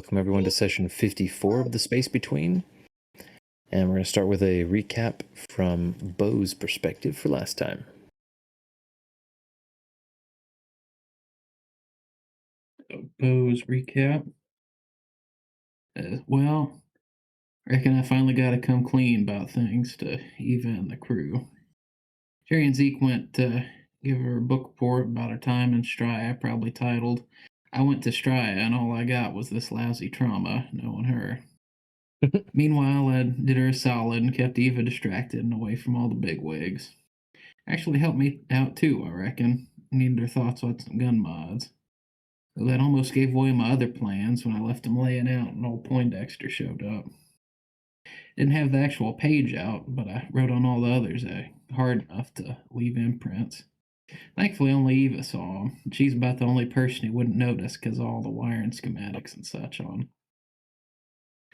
Welcome everyone to session 54 of The Space Between. And we're going to start with a recap from Bo's perspective for last time. Bo's recap. Well, I reckon I finally got to come clean about things to Eva and the crew. Jerry and Zeke went to give her a book report about her time in Strya, probably titled, "I went to Strya and all I got was this lousy trauma, knowing her." Meanwhile, I did her a solid and kept Eva distracted and away from all the bigwigs. Actually helped me out too, I reckon. Needed her thoughts on some gun mods. Though that almost gave away my other plans when I left them laying out and old Poindexter showed up. Didn't have the actual page out, but I wrote on all the others hard enough to leave imprints. Thankfully, only Eva saw them. She's about the only person who wouldn't notice because of all the wiring schematics and such on.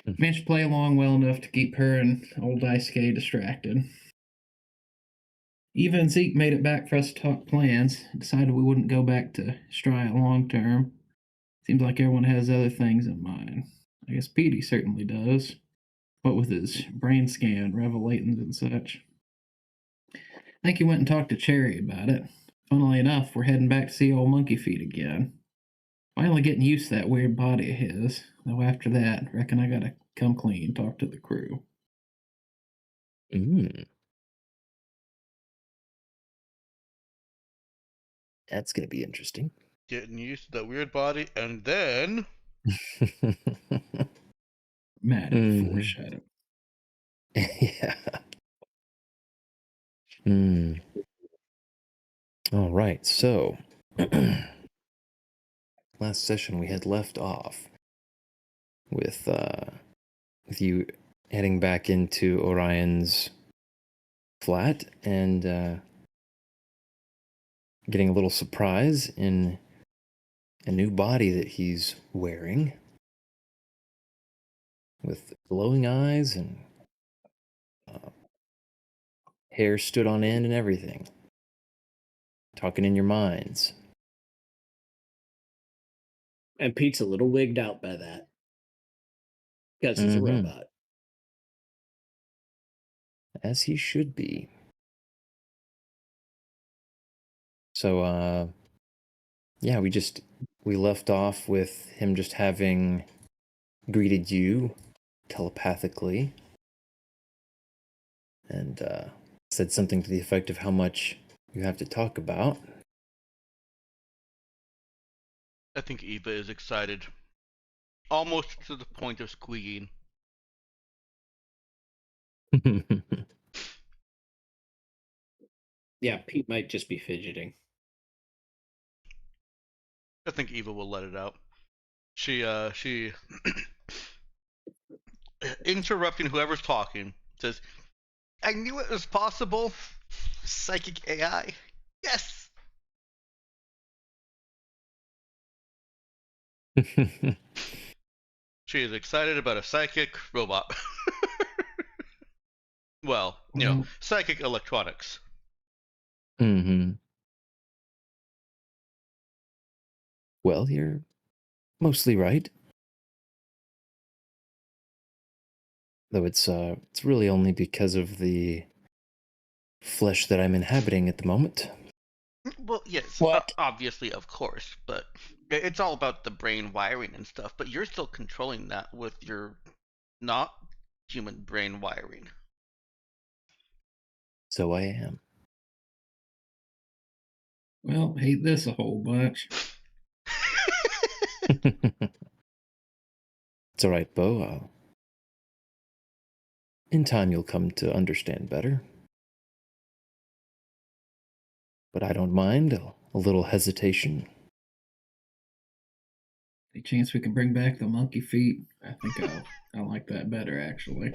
Managed to play along well enough to keep her and old Daisuke distracted. Eva and Zeke made it back for us to talk plans. Decided we wouldn't go back to Strya long term. Seems like everyone has other things in mind. I guess Petey certainly does. What with his brain scan revelations and such. I think he went and talked to Cherry about it. Funnily enough, we're heading back to see old Monkey Feet again. Finally getting used to that weird body of his. Though after that, reckon I gotta come clean, talk to the crew. That's going to be interesting. Getting used to that weird body, and then... Mad at foreshadow. Yeah. All right, so last session we had left off with you heading back into Orion's flat and getting a little surprise in a new body that he's wearing with glowing eyes and hair stood on end and everything. Talking in your minds. And Pete's a little wigged out by that. Because he's a robot. As he should be. So, yeah, we left off with him just having greeted you telepathically and said something to the effect of how much you have to talk about. I think Eva is excited. Almost to the point of squeaking. Yeah, Pete might just be fidgeting. I think Eva will let it out. She interrupting whoever's talking, says, "I knew it was possible. Psychic AI. Yes!" She is excited about a psychic robot. Well, psychic electronics. Well, you're mostly right. Though it's really only because of the flesh that I'm inhabiting at the moment. Well, yes, What? Obviously, of course, but it's all about the brain wiring and stuff, but you're still controlling that with your not human brain wiring. So I am. Well, hate this a whole bunch. It's all right, Bo. In time, you'll come to understand better. But I don't mind a little hesitation. Any chance we can bring back the Monkey Feet? I think I like that better, actually.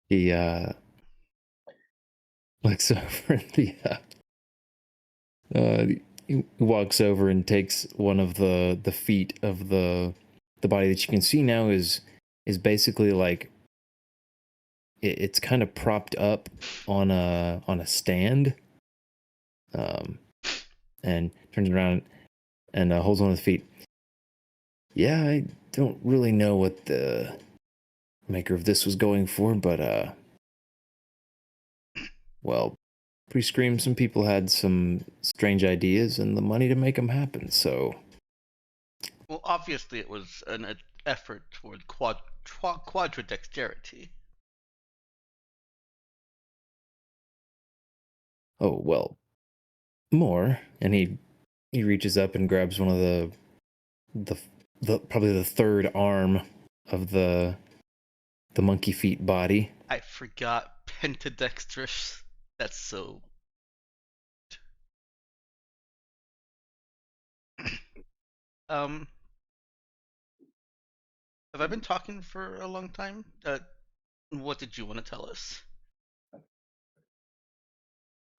He looks over at he walks over and takes one of the feet of the body that you can see now is basically like it's kind of propped up on a stand, and turns around and holds one of the feet. Yeah, I don't really know what the maker of this was going for, but well, pre-scream, some people had some strange ideas and the money to make them happen, so Well, obviously it was an effort toward quadridexterity. oh well, more. And he reaches up and grabs one of the probably the third arm of the monkey feet body. I forgot pentadextrous. That's so. um, have I been talking for a long time? What did you want to tell us?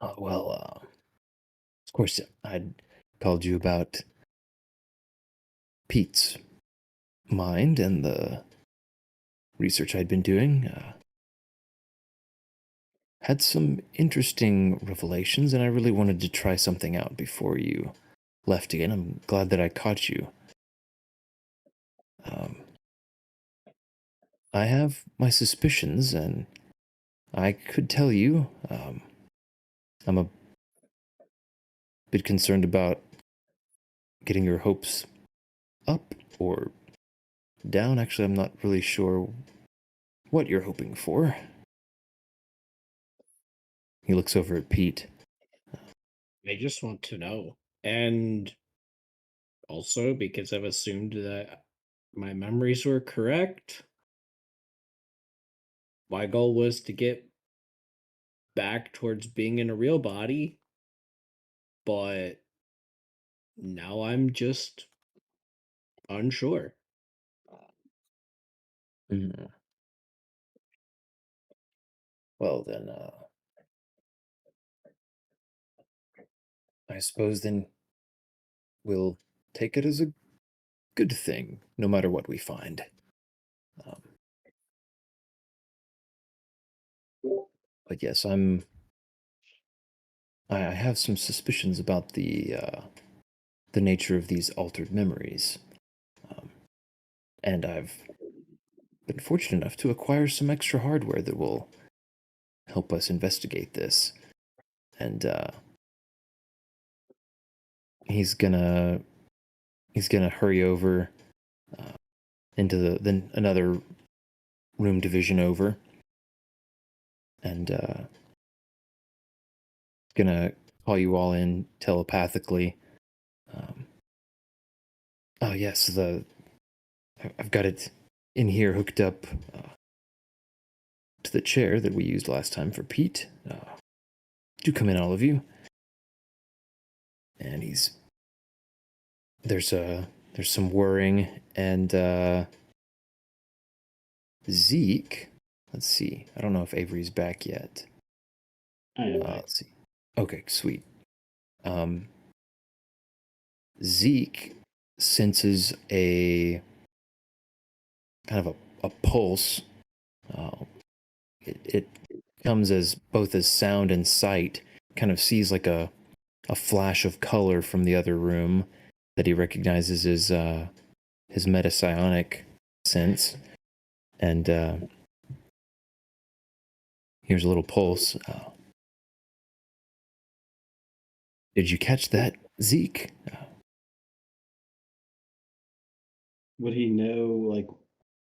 Well, of course, I'd called you about Pete's mind and the research I'd been doing. Had some interesting revelations, and I really wanted to try something out before you left again. I'm glad that I caught you. Um, I have my suspicions, and I could tell you, I'm a bit concerned about getting your hopes up or down. Actually, I'm not really sure what you're hoping for. He looks over at Pete. I just want to know. And also, because I've assumed that my memories were correct, my goal was to get back towards being in a real body, but now I'm just unsure. Hmm. Well, then, I suppose then we'll take it as a good thing, no matter what we find. Um, but yes, I have some suspicions about the nature of these altered memories, um, and I've been fortunate enough to acquire some extra hardware that will help us investigate this. And he's gonna hurry over uh, into then another room division over, and gonna call you all in telepathically. Um, oh yes, I've got it in here hooked up to the chair that we used last time for Pete. Do come in, all of you. And there's some whirring, and Zeke. Let's see. I don't know if Avery's back yet. I am back. Let's see. Okay, sweet. Zeke senses a kind of a pulse. It comes as both as sound and sight. Kind of sees like a flash of color from the other room that he recognizes as his metapsionic sense, and here's a little pulse. Did you catch that, Zeke? Would he know, like,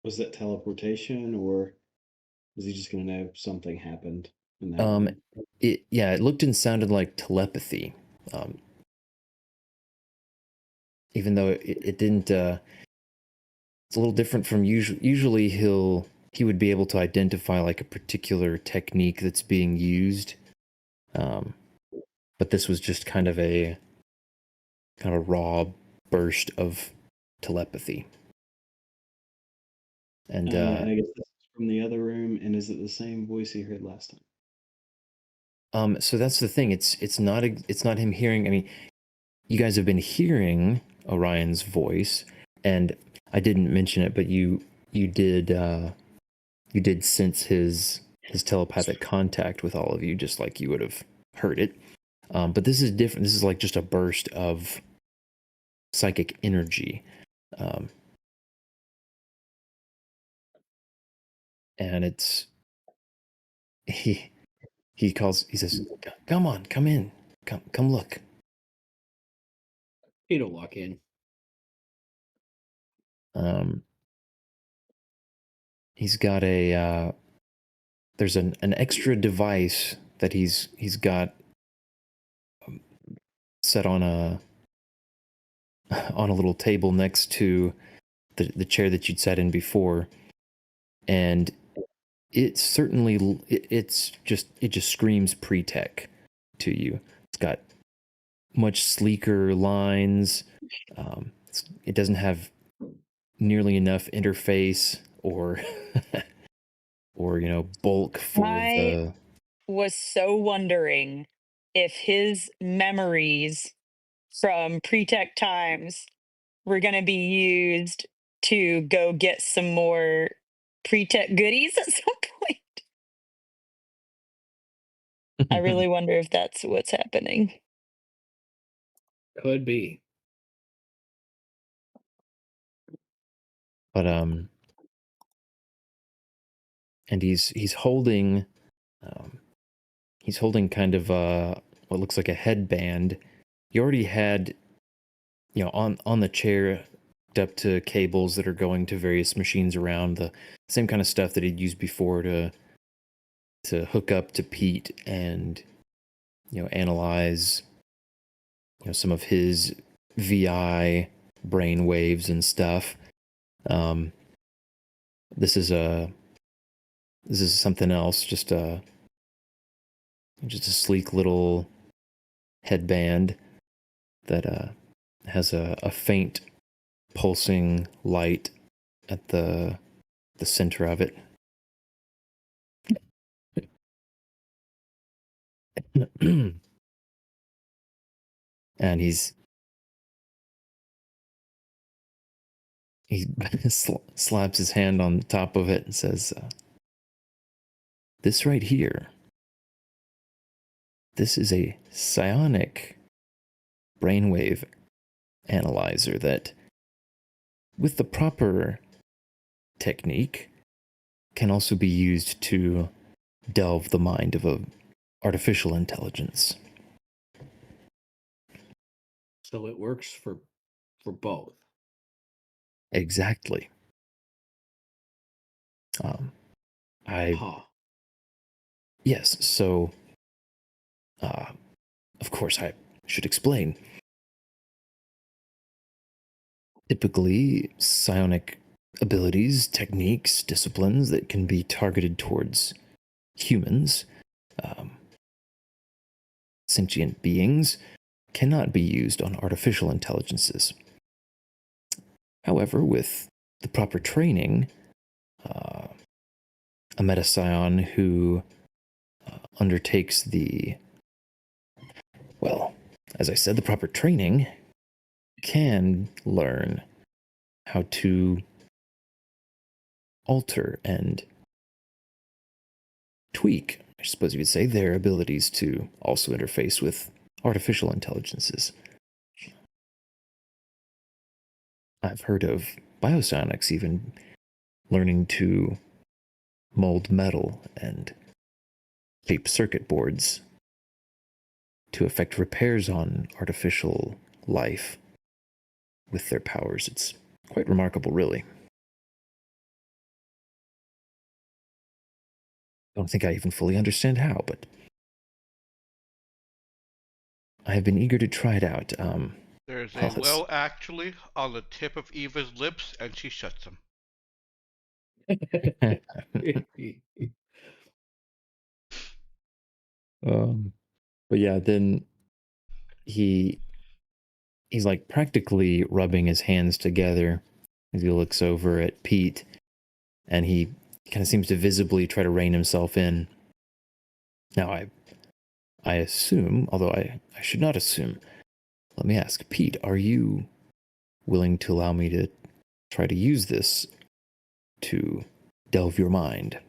was that teleportation, or was he just gonna know something happened in that room? It looked and sounded like telepathy. Um, even though it didn't. It's a little different from usual. Usually, he would be able to identify like a particular technique that's being used. But this was just kind of a raw burst of telepathy. And And I guess this is from the other room, and is it the same voice he heard last time? so that's the thing. It's not him hearing. I mean, you guys have been hearing Orion's voice, and I didn't mention it, but you did sense his telepathic contact with all of you, just like you would have heard it. But this is different. This is like just a burst of psychic energy. and he he says, "Come on, come in, come look." He'll walk in. He's got there's an extra device that he's got set on a little table next to the chair that you'd sat in before, and it certainly it just screams pre-tech to you. It's got much sleeker lines. It doesn't have nearly enough interface or bulk for I was so wondering if his memories from pre-tech times were going to be used to go get some more pre-tech goodies at some point. I really wonder if that's what's happening. Could be. But and he's holding kind of what looks like a headband. He already had on the chair hooked up to cables that are going to various machines around, the same kind of stuff that he'd used before to hook up to Pete and analyze some of his VI brain waves and stuff. This is something else, just a sleek little headband that has a faint pulsing light at the center of it. And he slaps his hand on the top of it and says, "This right here, this is a psionic brainwave analyzer that, with the proper technique, can also be used to delve the mind of a artificial intelligence." So it works for both. Exactly. Yes, so of course I should explain. Typically, psionic abilities, techniques, disciplines that can be targeted towards humans, sentient beings, cannot be used on artificial intelligences. However, with the proper training, a metapsion who undertakes as I said, the proper training can learn how to alter and tweak, I suppose you could say, their abilities to also interface with artificial intelligences. I've heard of biosonics even learning to mold metal and shape circuit boards to effect repairs on artificial life with their powers. It's quite remarkable, really. I don't think I even fully understand how, but I have been eager to try it out. There's a well actually on the tip of Eva's lips, and she shuts them. But yeah, then he's like practically rubbing his hands together as he looks over at Pete, and he kind of seems to visibly try to rein himself in. Now, I assume, although I should not assume, let me ask, Pete, are you willing to allow me to try to use this to delve your mind?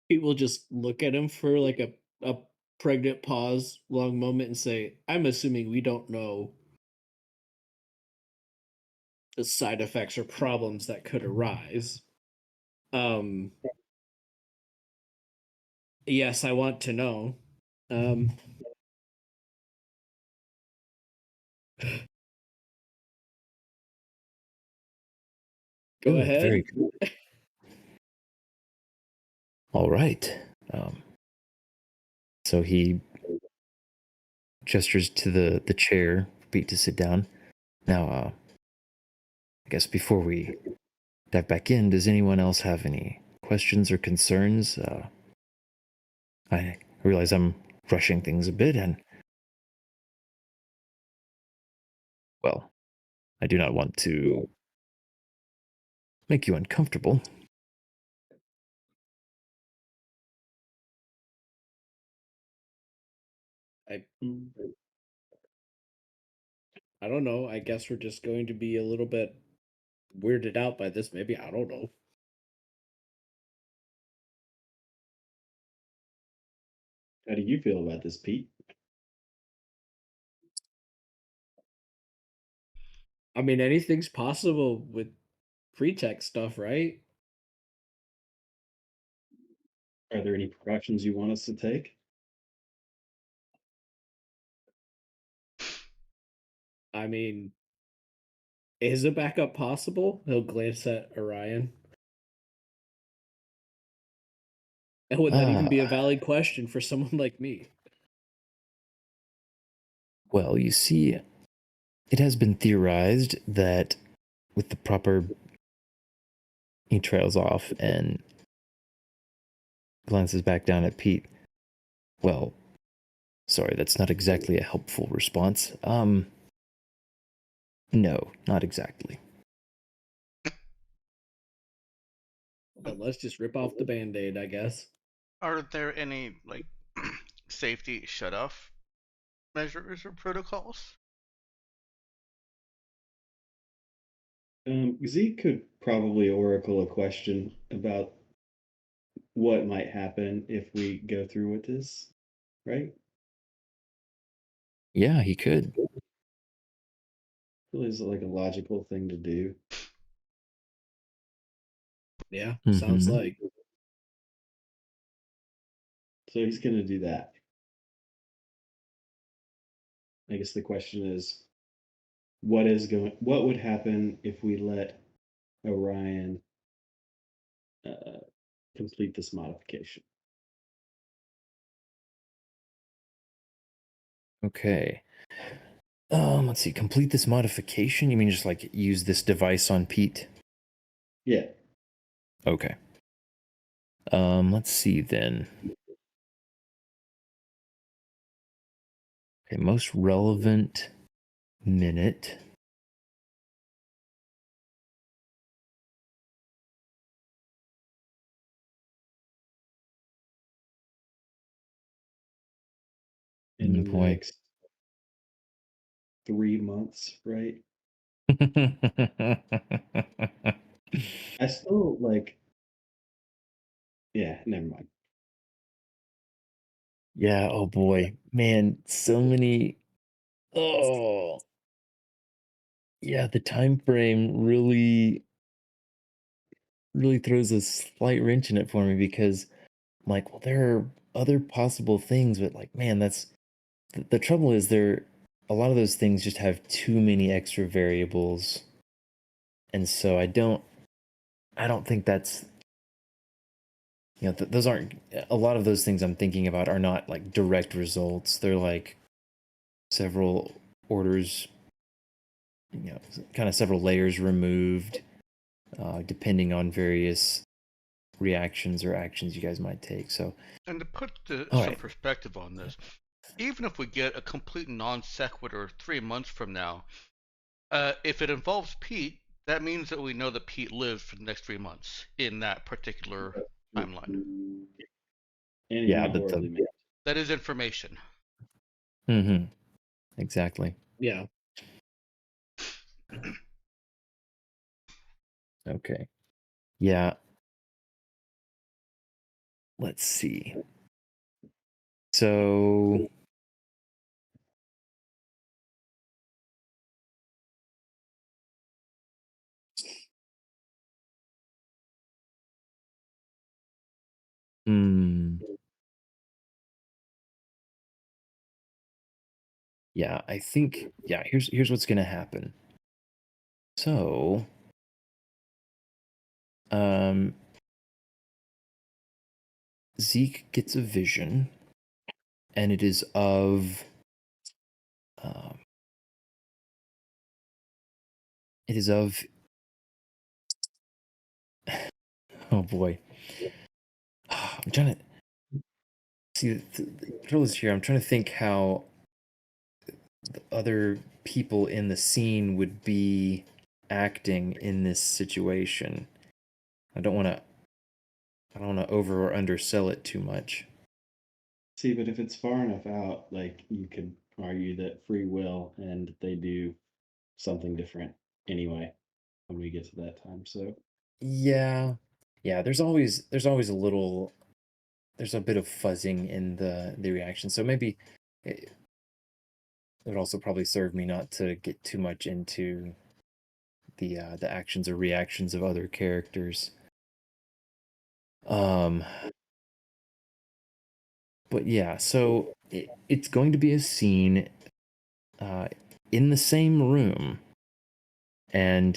Pete will just look at him for like a pregnant pause, long moment, and say, "I'm assuming we don't know the side effects or problems that could arise. Yes, I want to know. Go Good, ahead. very good. All right. So he gestures to the chair for Pete to sit down. Now, I guess before we dive back in, does anyone else have any questions or concerns? I realize I'm rushing things a bit, and well, I do not want to make you uncomfortable. I don't know. I guess we're just going to be a little bit weirded out by this. Maybe, I don't know. How do you feel about this, Pete? I mean, anything's possible with pretext stuff, right? Are there any precautions you want us to take? I mean, is a backup possible? He'll glance at Orion. And would that even be a valid question for someone like me? Well, you see, it has been theorized that with the proper. He trails off and glances back down at Pete. Well, sorry, that's not exactly a helpful response. No, not exactly. Then let's just rip off the band-aid, I guess. Are there any like safety shut-off measures or protocols? Zeke could probably oracle a question about what might happen if we go through with this, right? Yeah, he could. Feels like a logical thing to do. Yeah, sounds like. So he's going to do that. I guess the question is, what would happen if we let Orion complete this modification? Okay. Let's see. Complete this modification? You mean just like use this device on Pete? Yeah. Okay. Let's see then. Okay, most relevant minute. In the Boy. next 3 months, right? I still like. Yeah, never mind. Yeah, oh boy. Man, so many. Oh. Yeah, the time frame really throws a slight wrench in it for me because I'm like, well, there are other possible things, but like, man, that's the trouble is a lot of those things just have too many extra variables. And so I don't think that's those aren't a lot of those things I'm thinking about are not like direct results. They're like several orders, kind of several layers removed, depending on various reactions or actions you guys might take. So, And to put all some right. perspective on this, even if we get a complete non sequitur 3 months from now, if it involves Pete, that means that we know that Pete lives for the next 3 months in that particular timeline. And he's Yeah, not horribly mad. That is information. Mm-hmm. Exactly. Yeah. Okay. Yeah. Let's see. So Yeah, I think here's what's gonna happen. So, um, Zeke gets a vision, and it is of, um, it is of, oh boy, I'm trying to see the control is here. I'm trying to think how the other people in the scene would be acting in this situation. I don't want to over or undersell it too much. See, but if it's far enough out, like you could argue that free will and they do something different anyway when we get to that time. So Yeah. Yeah, there's always there's a bit of fuzzing in the reaction. So maybe it would also probably serve me not to get too much into the actions or reactions of other characters. Um but yeah, so it's going to be a scene uh in the same room, and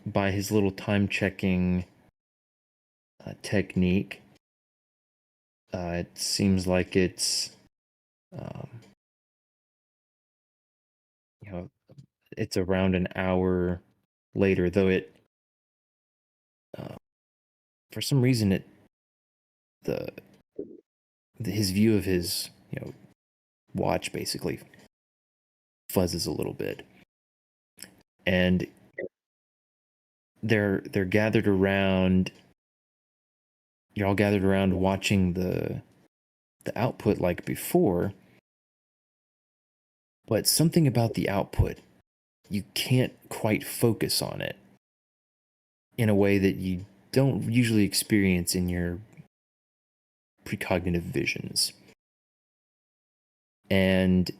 by his little time checking technique, it seems like it's um, you know it's around an hour later, though it uh, for some reason the, his view of his watch basically fuzzes a little bit, and they're gathered around. You're all gathered around watching the output like before, but something about the output, you can't quite focus on it in a way that you don't usually experience in your precognitive visions. And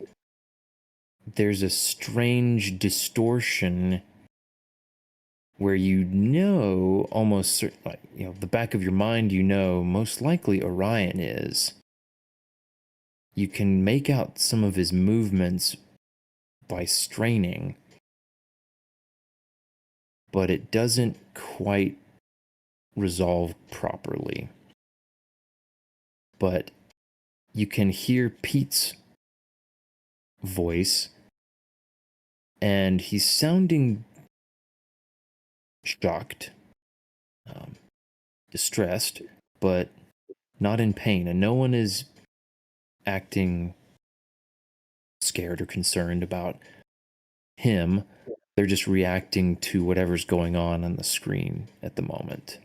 there's a strange distortion where almost like, the back of your mind, most likely Orion is. You can make out some of his movements by straining, but it doesn't quite resolve properly. But you can hear Pete's voice, and he's sounding shocked, um, distressed, but not in pain. And no one is acting scared or concerned about him. They're just reacting to whatever's going on the screen at the moment.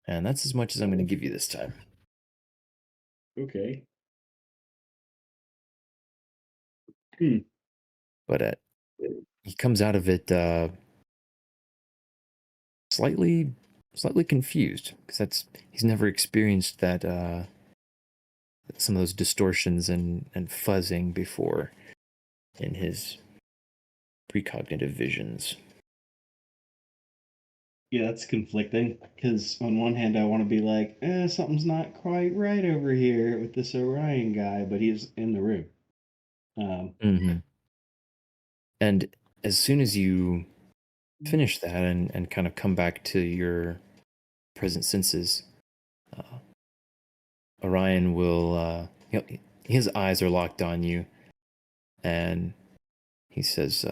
And that's as much as I'm going to give you this time. okay. But he comes out of it slightly confused, because he's never experienced that some of those distortions and fuzzing before in his precognitive visions. Yeah, that's conflicting because on one hand I want to be like, something's not quite right over here with this Orion guy, but he's in the room. Mm-hmm. And as soon as you finish that and kind of come back to your present senses, Orion will, his eyes are locked on you, and he says,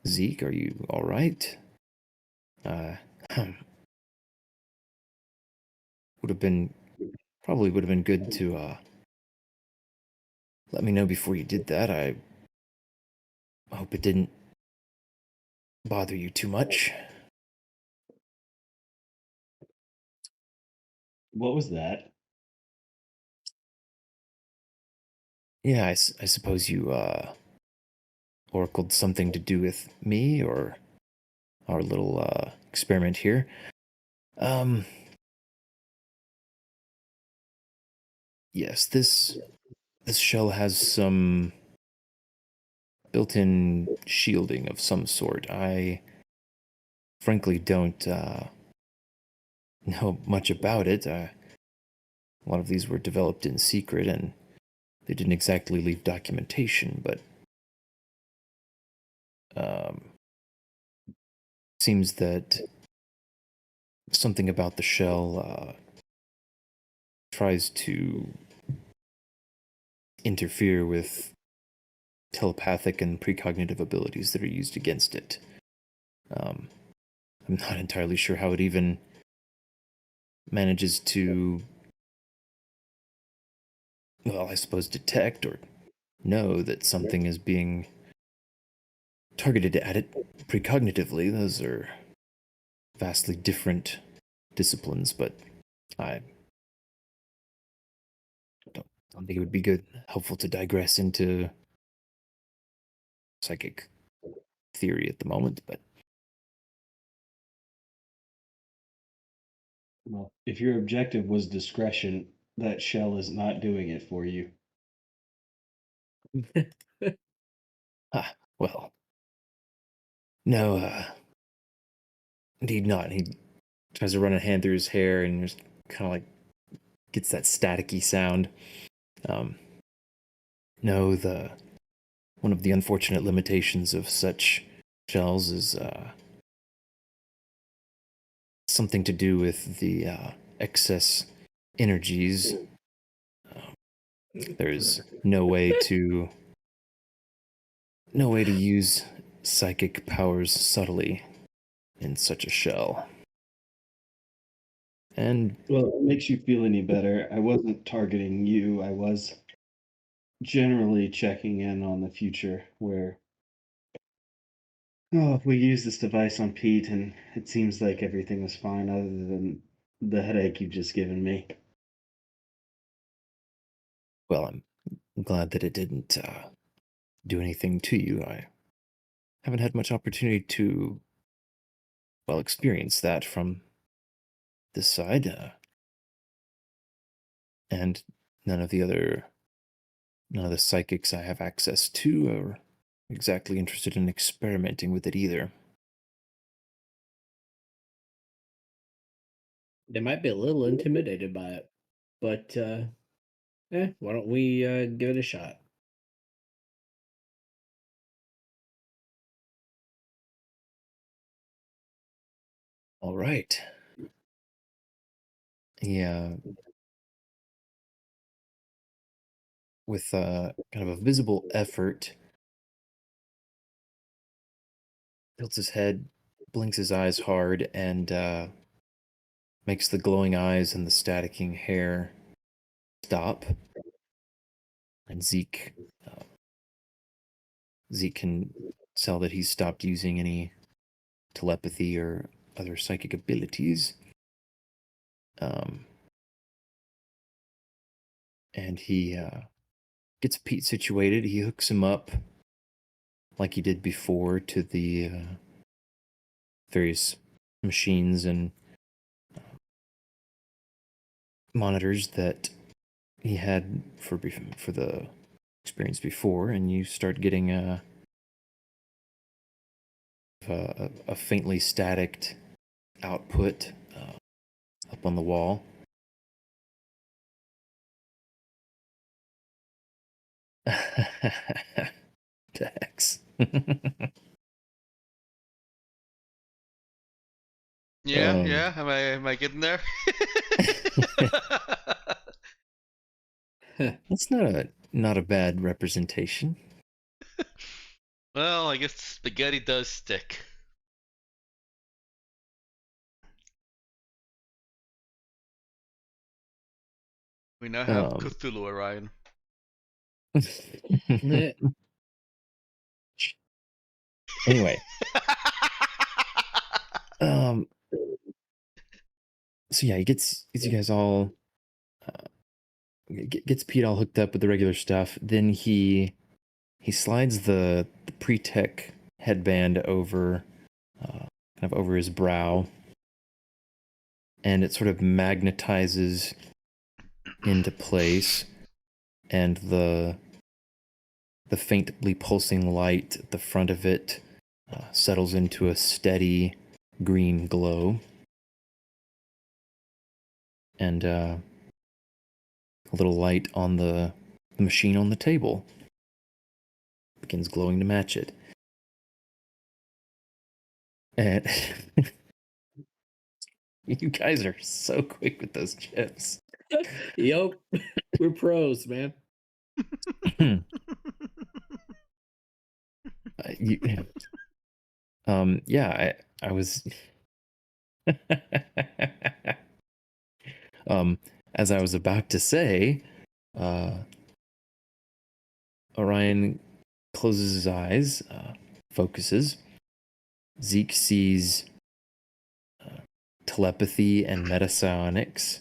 Zeke, are you all right? Probably would have been good to let me know before you did that. I hope it didn't bother you too much. What was that? Yeah, I suppose you oracled something to do with me or our little experiment here. Yes, this shell has some built-in shielding of some sort. I frankly don't know much about it. A lot of these were developed in secret, and they didn't exactly leave documentation, but seems that something about the shell tries to interfere with telepathic and precognitive abilities that are used against it. I'm not entirely sure how it even manages to, well, I suppose detect or know that something is being targeted at it precognitively. Those are vastly different disciplines, but I don't think it would be helpful to digress into psychic theory at the moment, but Well, if your objective was discretion, that shell is not doing it for you. well, no, indeed not. He tries to run a hand through his hair and just kind of like gets that staticky sound. No, one of the unfortunate limitations of such shells is something to do with the excess energies. There's no way to use psychic powers subtly in such a shell. And Well, it makes you feel any better. I wasn't targeting you. I was generally checking in on the future where, oh, we used this device on Pete and it seems like everything was fine other than the headache you've just given me. well, I'm glad that it didn't do anything to you. I haven't had much opportunity to, well, experience that from this side, and none of the psychics I have access to are exactly interested in experimenting with it either. They might be a little intimidated by it, but why don't we give it a shot? All right. Yeah. With kind of a visible effort, tilts his head, blinks his eyes hard, and makes the glowing eyes and the staticking hair stop. And Zeke can tell that he's stopped using any telepathy or other psychic abilities. And he gets Pete situated. He hooks him up like he did before to the various machines and monitors that he had for the experience before, and you start getting a faintly static output up on the wall. Dex. Yeah. Am I getting there? That's not a bad representation. Well, I guess spaghetti does stick. We now have Cthulhu, Orion. Anyway, so yeah, he gets you guys all gets Pete all hooked up with the regular stuff. Then he slides the pre-tech headband over kind of over his brow, and it sort of magnetizes into place, and the faintly pulsing light at the front of it settles into a steady green glow. And a little light on the machine on the table begins glowing to match it. And you guys are so quick with those chips. Yup. We're pros, man. Yeah, I was as I was about to say, Orion closes his eyes, focuses. Zeke sees telepathy and metapsionics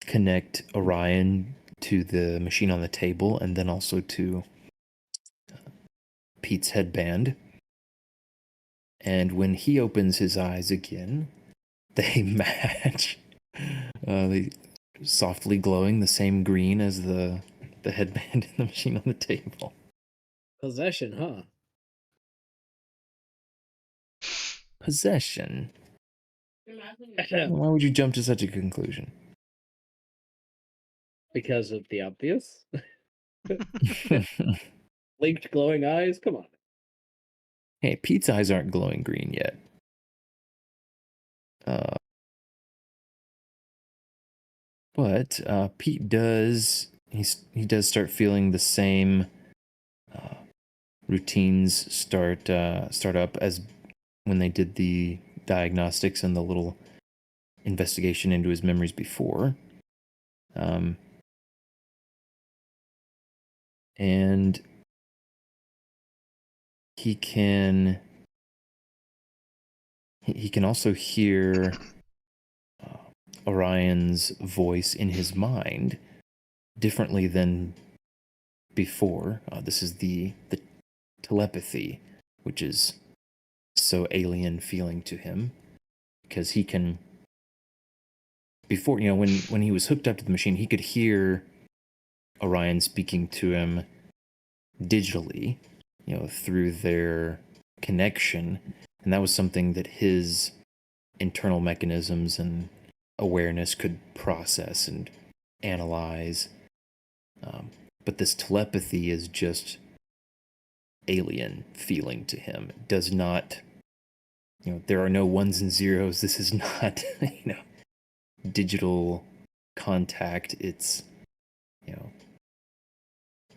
connect Orion to the machine on the table, and then also to Pete's headband. And when he opens his eyes again, they match. They softly glowing the same green as the headband in the machine on the table. Possession, huh? Possession. Why would you jump to such a conclusion? Because of the obvious. Linked glowing eyes? Come on. Hey, Pete's eyes aren't glowing green yet. But Pete does. He does start feeling the same routines start up as when they did the diagnostics and the little investigation into his memories before. And he can also hear Orion's voice in his mind differently than before. This is the telepathy, which is so alien feeling to him, because he can, before, when he was hooked up to the machine, he could hear Orion speaking to him digitally, through their connection, and that was something that his internal mechanisms and awareness could process and analyze. But this telepathy is just alien feeling to him. It does not, there are no ones and zeros. This is not, digital contact. It's,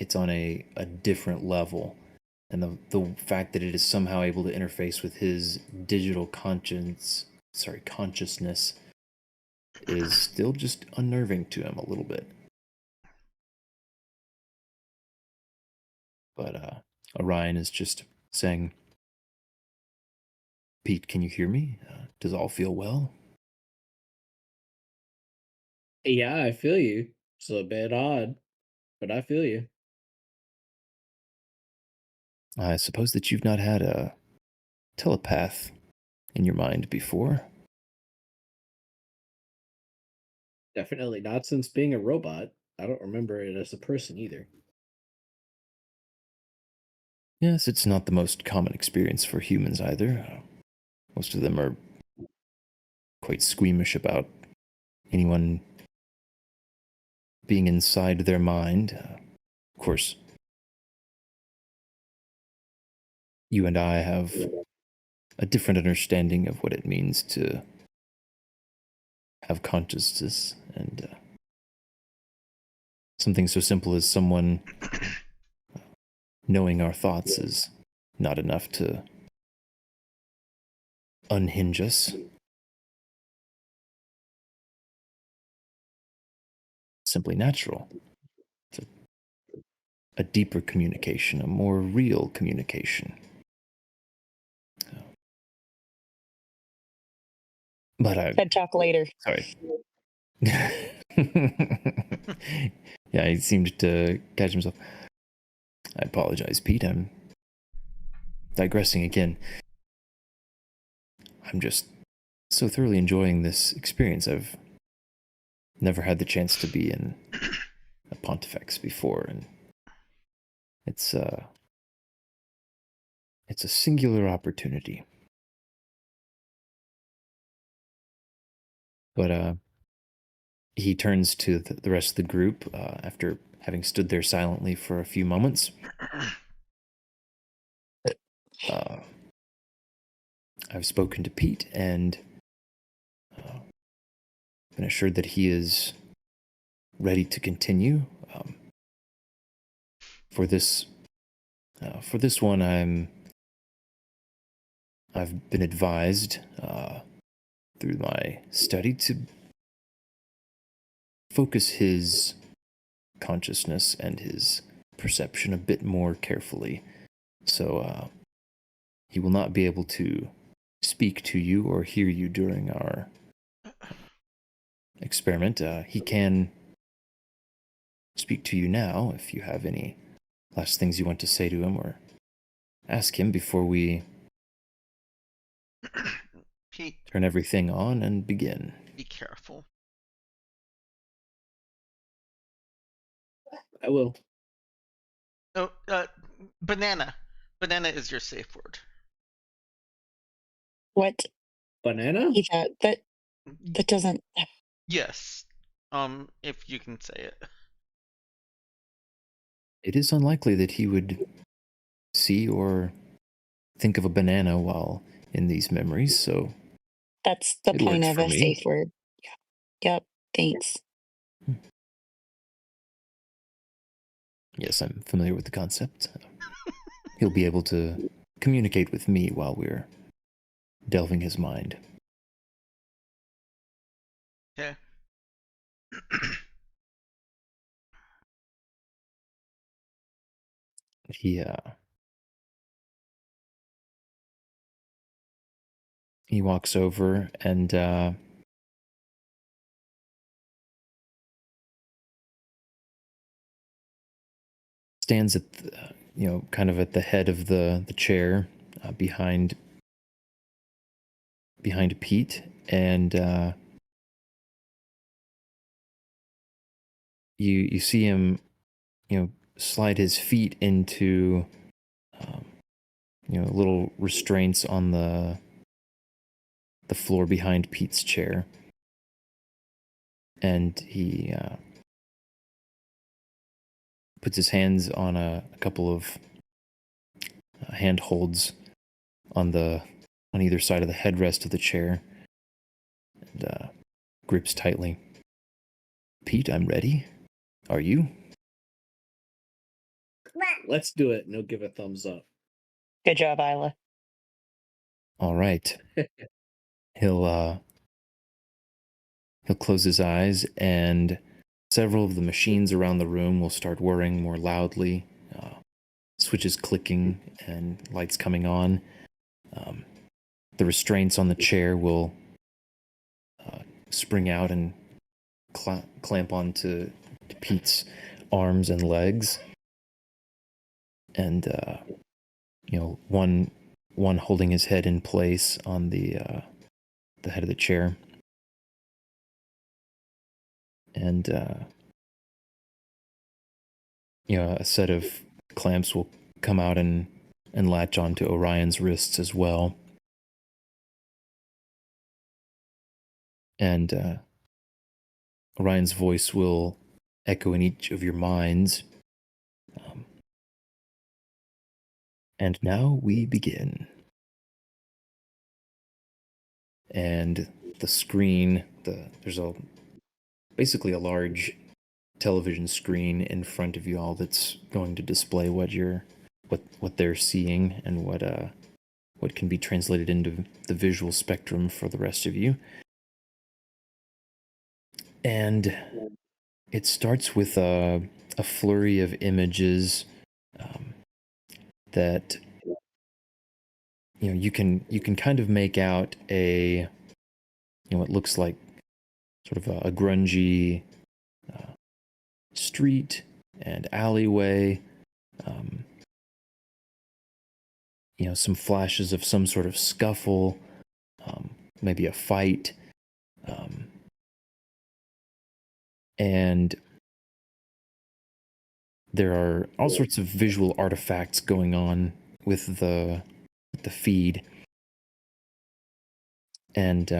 it's on a different level. And the fact that it is somehow able to interface with his digital consciousness is still just unnerving to him a little bit. But Orion is just saying, Pete, can you hear me? Does all feel well? Yeah, I feel you. It's a bit odd, but I feel you. I suppose that you've not had a telepath in your mind before. Definitely not since being a robot. I don't remember it as a person either. Yes, it's not the most common experience for humans either. Most of them are quite squeamish about anyone being inside their mind. Of course, you and I have a different understanding of what it means to have consciousness, and something so simple as someone knowing our thoughts is not enough to unhinge us. Simply natural. It's a deeper communication, a more real communication. But TED Talk later. Sorry. Yeah, he seemed to catch himself. I apologize, Pete. I'm digressing again. I'm just so thoroughly enjoying this experience. I've never had the chance to be in a Pontifex before, and it's a singular opportunity. But he turns to the rest of the group after having stood there silently for a few moments. I've spoken to Pete and been assured that he is ready to continue. For this one, I've been advised through my study to focus his consciousness and his perception a bit more carefully. So he will not be able to speak to you or hear you during our experiment. He can speak to you now if you have any last things you want to say to him or ask him before we Pete, turn everything on and begin. be careful. I will. Oh, banana. Banana is your safe word. What? Banana? That doesn't. Yes. If you can say it. It is unlikely that he would see or think of a banana while in these memories, so That's the it point works of for a me. safe word. Yeah. Yep. Thanks. Yes, I'm familiar with the concept. He'll be able to communicate with me while we're delving his mind. Okay. He walks over and stands at the, kind of at the head of the chair behind Pete, and you see him slide his feet into little restraints on the floor behind Pete's chair, and he puts his hands on a couple of handholds on either side of the headrest of the chair, and grips tightly. Pete, I'm ready. Are you? Let's do it, and he'll give a thumbs up. Good job, Isla. All right. He'll close his eyes, and several of the machines around the room will start whirring more loudly, switches clicking and lights coming on. The restraints on the chair will spring out and clamp onto Pete's arms and legs, and one holding his head in place on the head of the chair, and a set of clamps will come out and latch onto Orion's wrists as well. And Orion's voice will echo in each of your minds. And now we begin. And the screen, there's basically a large television screen in front of you all that's going to display what they're seeing and what can be translated into the visual spectrum for the rest of you. And it starts with a flurry of images that you can kind of make out what looks like sort of a grungy street and alleyway. Some flashes of some sort of scuffle, maybe a fight, and there are all sorts of visual artifacts going on with the feed, and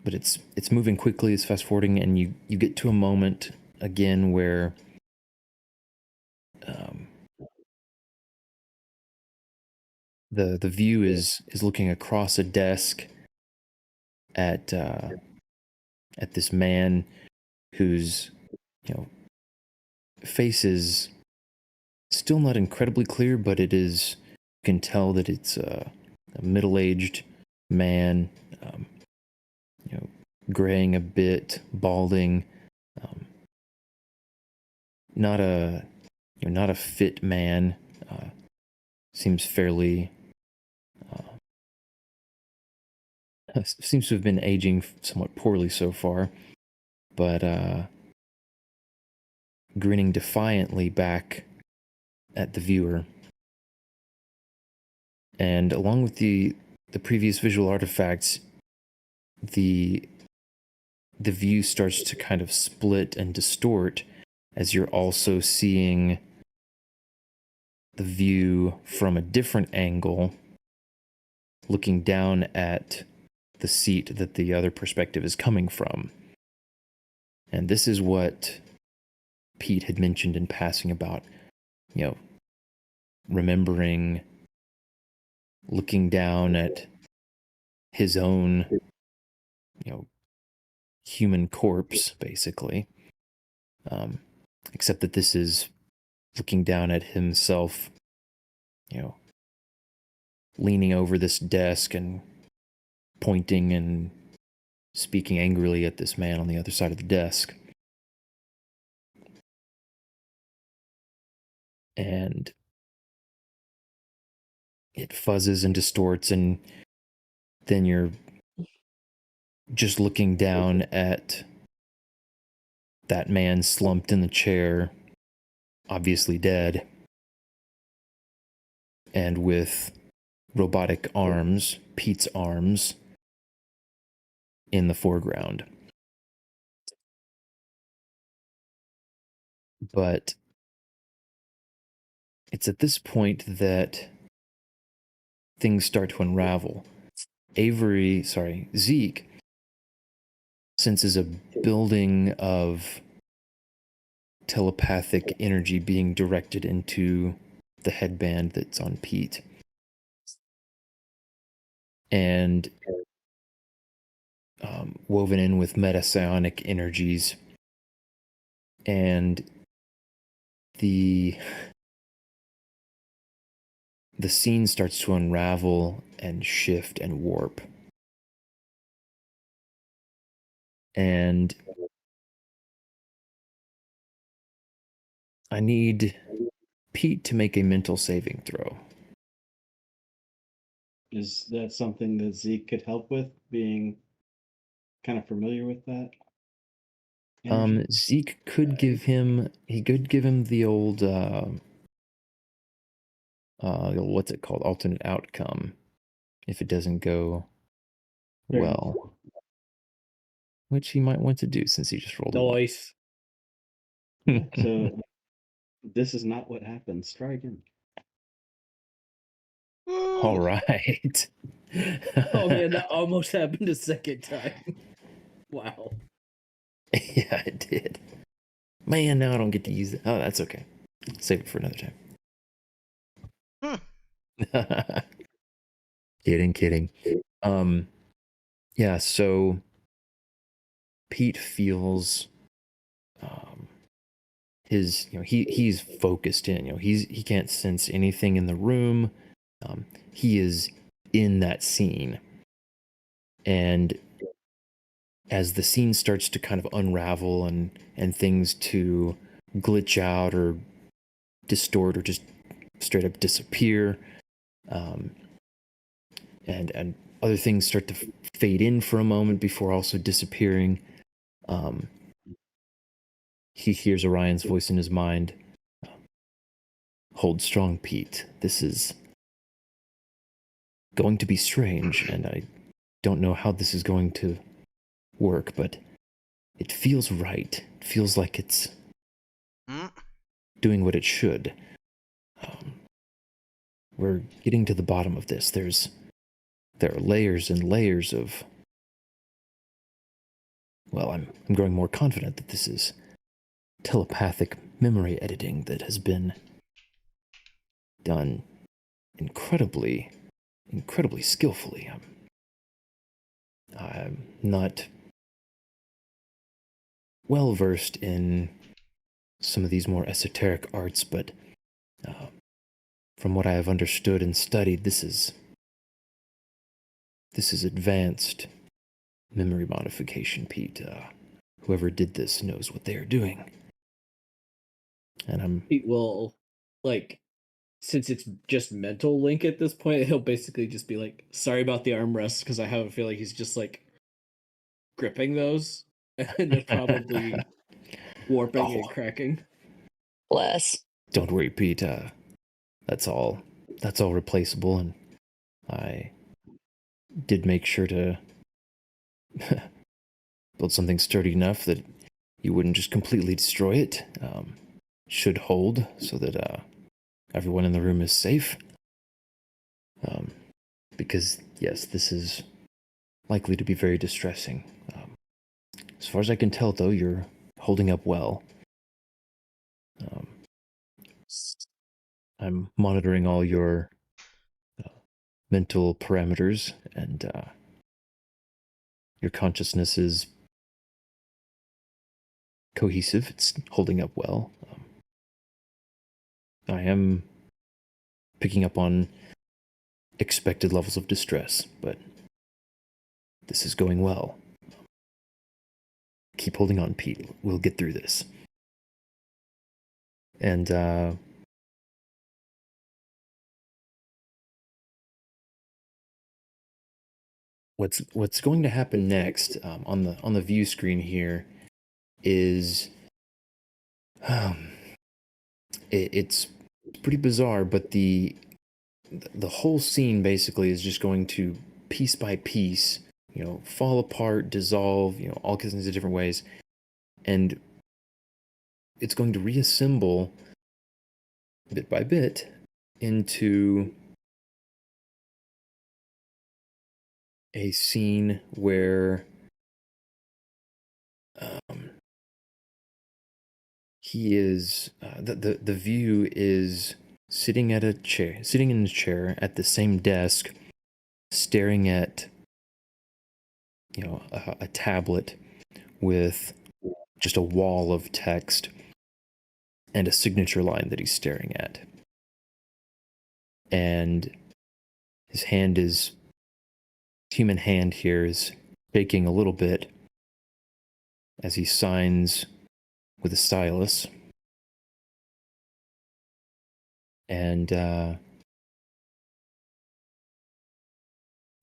but it's moving quickly. It's fast forwarding, and you get to a moment again where the view is looking across a desk at this man whose face is still not incredibly clear, but it is, you can tell that it's a middle-aged man, graying a bit, balding, not a fit man. Seems fairly seems to have been aging somewhat poorly so far, but grinning defiantly back at the viewer. And along with the previous visual artifacts, the view starts to kind of split and distort as you're also seeing the view from a different angle, looking down at the seat that the other perspective is coming from. And this is what Pete had mentioned in passing about, remembering looking down at his own, human corpse, basically. Except that this is looking down at himself, leaning over this desk and pointing and speaking angrily at this man on the other side of the desk. And it fuzzes and distorts, and then you're just looking down at that man slumped in the chair, obviously dead, and with robotic arms, Pete's arms, in the foreground. But it's at this point that things start to unravel. Zeke senses a building of telepathic energy being directed into the headband that's on Pete. And woven in with metapsionic energies. And the scene starts to unravel and shift and warp. And I need Pete to make a mental saving throw. Is that something that Zeke could help with, being kind of familiar with that? energy? Zeke could give him the old what's it called? Alternate outcome if it doesn't go Fair well. Which he might want to do since he just rolled a one. Nice. So this is not what happens. Try again. All right. Oh man, that almost happened a second time. Wow. Yeah, it did. Man, now I don't get to use it. Oh, that's okay. Save it for another time. Kidding. Yeah, so Pete feels his, he's focused in, he can't sense anything in the room. He is in that scene. And as the scene starts to kind of unravel and things to glitch out or distort or just straight up disappear, and other things start to fade in for a moment before also disappearing, he hears Orion's voice in his mind. Hold strong, Pete. This is going to be strange, and I don't know how this is going to work, but it feels right. It feels like it's doing what it should. We're getting to the bottom of this. There are layers and layers of well, I'm growing more confident that this is telepathic memory editing that has been done incredibly skillfully. I'm not well versed in some of these more esoteric arts, but from what I have understood and studied, this is advanced memory modification, Pete. Whoever did this knows what they are doing. And I'm He will, like, since it's just mental link at this point, he'll basically just be like, sorry about the armrests, because I have a feeling he's just like gripping those and they're probably warping and cracking. Bless. Don't worry, Pete. That's all replaceable, and I did make sure to build something sturdy enough that you wouldn't just completely destroy it. Should hold so that everyone in the room is safe. Because yes, this is likely to be very distressing. As far as I can tell, though, you're holding up well. I'm monitoring all your mental parameters, and your consciousness is cohesive. It's holding up well. I am picking up on expected levels of distress, but this is going well. Keep holding on, Pete. We'll get through this. And what's going to happen next on the view screen here is it's pretty bizarre, but the whole scene basically is just going to, piece by piece, fall apart, dissolve, all kinds of different ways, and it's going to reassemble bit by bit into a scene where he is the view is sitting in a chair at the same desk, staring at a tablet with just a wall of text and a signature line that he's staring at, and his human hand here is shaking a little bit as he signs with a stylus. And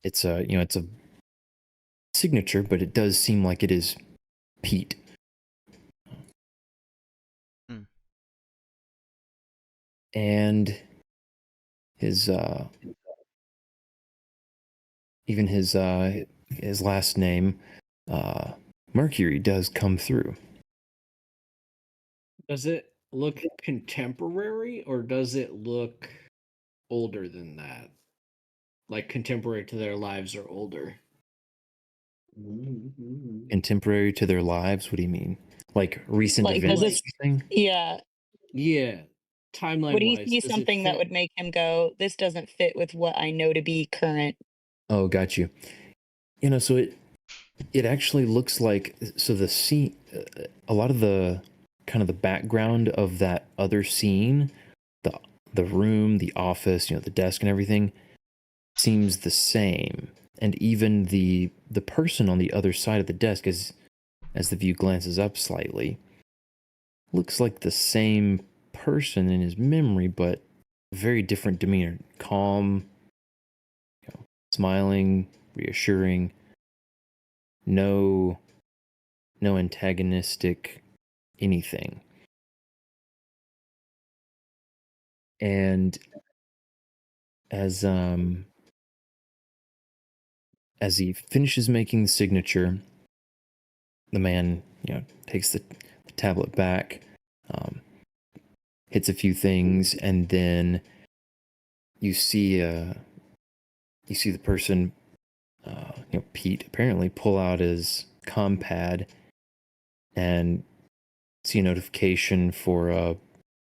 it's a signature, but it does seem like it is Pete. And his even his last name, Mercury, does come through. Does it look contemporary or does it look older than that? Like contemporary to their lives or older? Contemporary to their lives? What do you mean? Like recent Like, events? does this, yeah. Yeah. Timeline Would he wise, see does something that fit? would make him go, this doesn't fit with what I know to be current? Oh, got you. So it actually looks like, so the scene, a lot of the kind of the background of that other scene, the room, the office, the desk and everything seems the same. And even the person on the other side of the desk, as the view glances up slightly, looks like the same person in his memory, but very different demeanor. Calm, smiling, reassuring. No antagonistic anything. And as he finishes making the signature, the man, takes the tablet back, hits a few things, and then you see the person, Pete, apparently pull out his comm pad and see a notification for a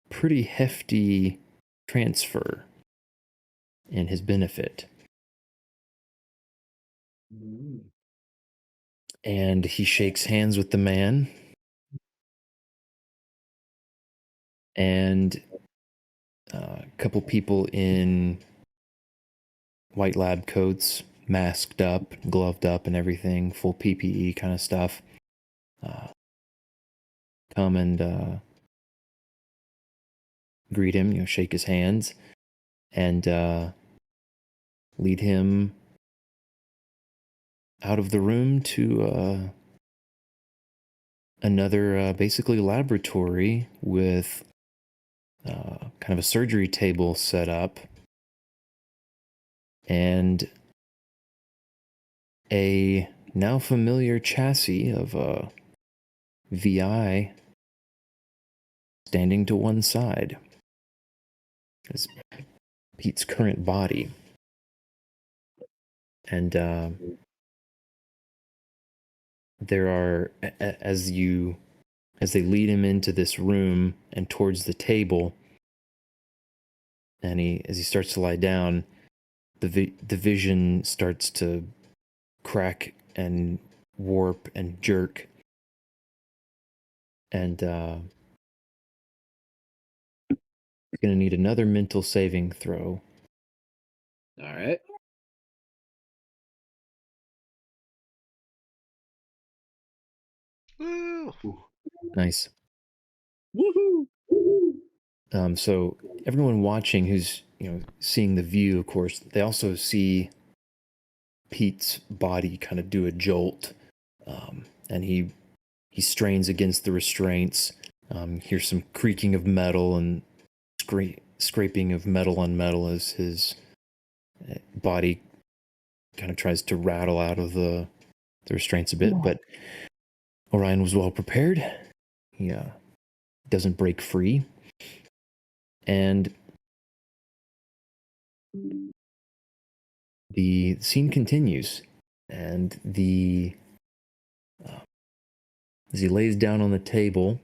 pretty hefty transfer in his benefit. And he shakes hands with the man. And a couple people in white lab coats, masked up, gloved up, and everything, full PPE kind of stuff, come and greet him, shake his hands, and lead him out of the room to another basically laboratory with kind of a surgery table set up and a now familiar chassis of a VI standing to one side. It's Pete's current body. And there are, as they lead him into this room and towards the table, and as he starts to lie down, the vision starts to crack and warp and jerk, and you're gonna need another mental saving throw. All right. Woo! Nice. Woohoo! So everyone watching who's seeing the view, of course, they also see Pete's body kind of do a jolt, and he strains against the restraints. Hears some creaking of metal and scraping of metal on metal as his body kind of tries to rattle out of the restraints a bit. But Orion was well prepared. He doesn't break free. And the scene continues. And as he lays down on the table,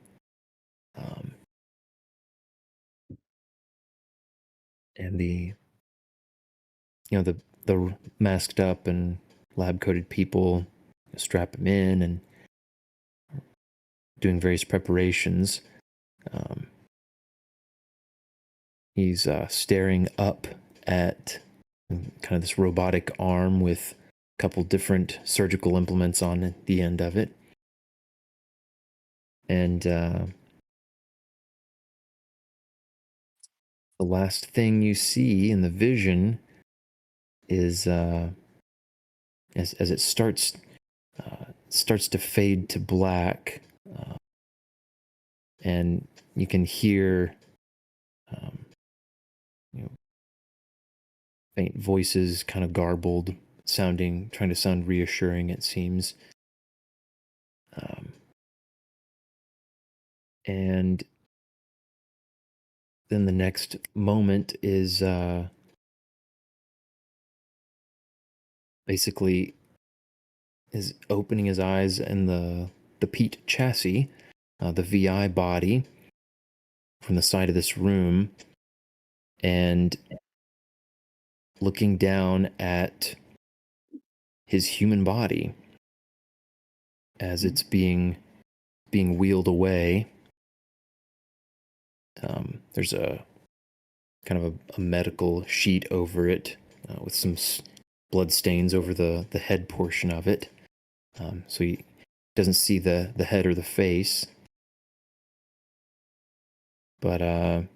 and the masked up and lab coated people strap him in and doing various preparations. He's staring up at kind of this robotic arm with a couple different surgical implements on the end of it. And the last thing you see in the vision is as it starts to fade to black, and you can hear faint voices, kind of garbled, trying to sound reassuring, it seems. And then the next moment is basically is opening his eyes and the Pete chassis, the VI body from the side of this room, and looking down at his human body as it's being wheeled away. There's a kind of a medical sheet over it with some blood stains over the head portion of it. So he doesn't see the head or the face. But at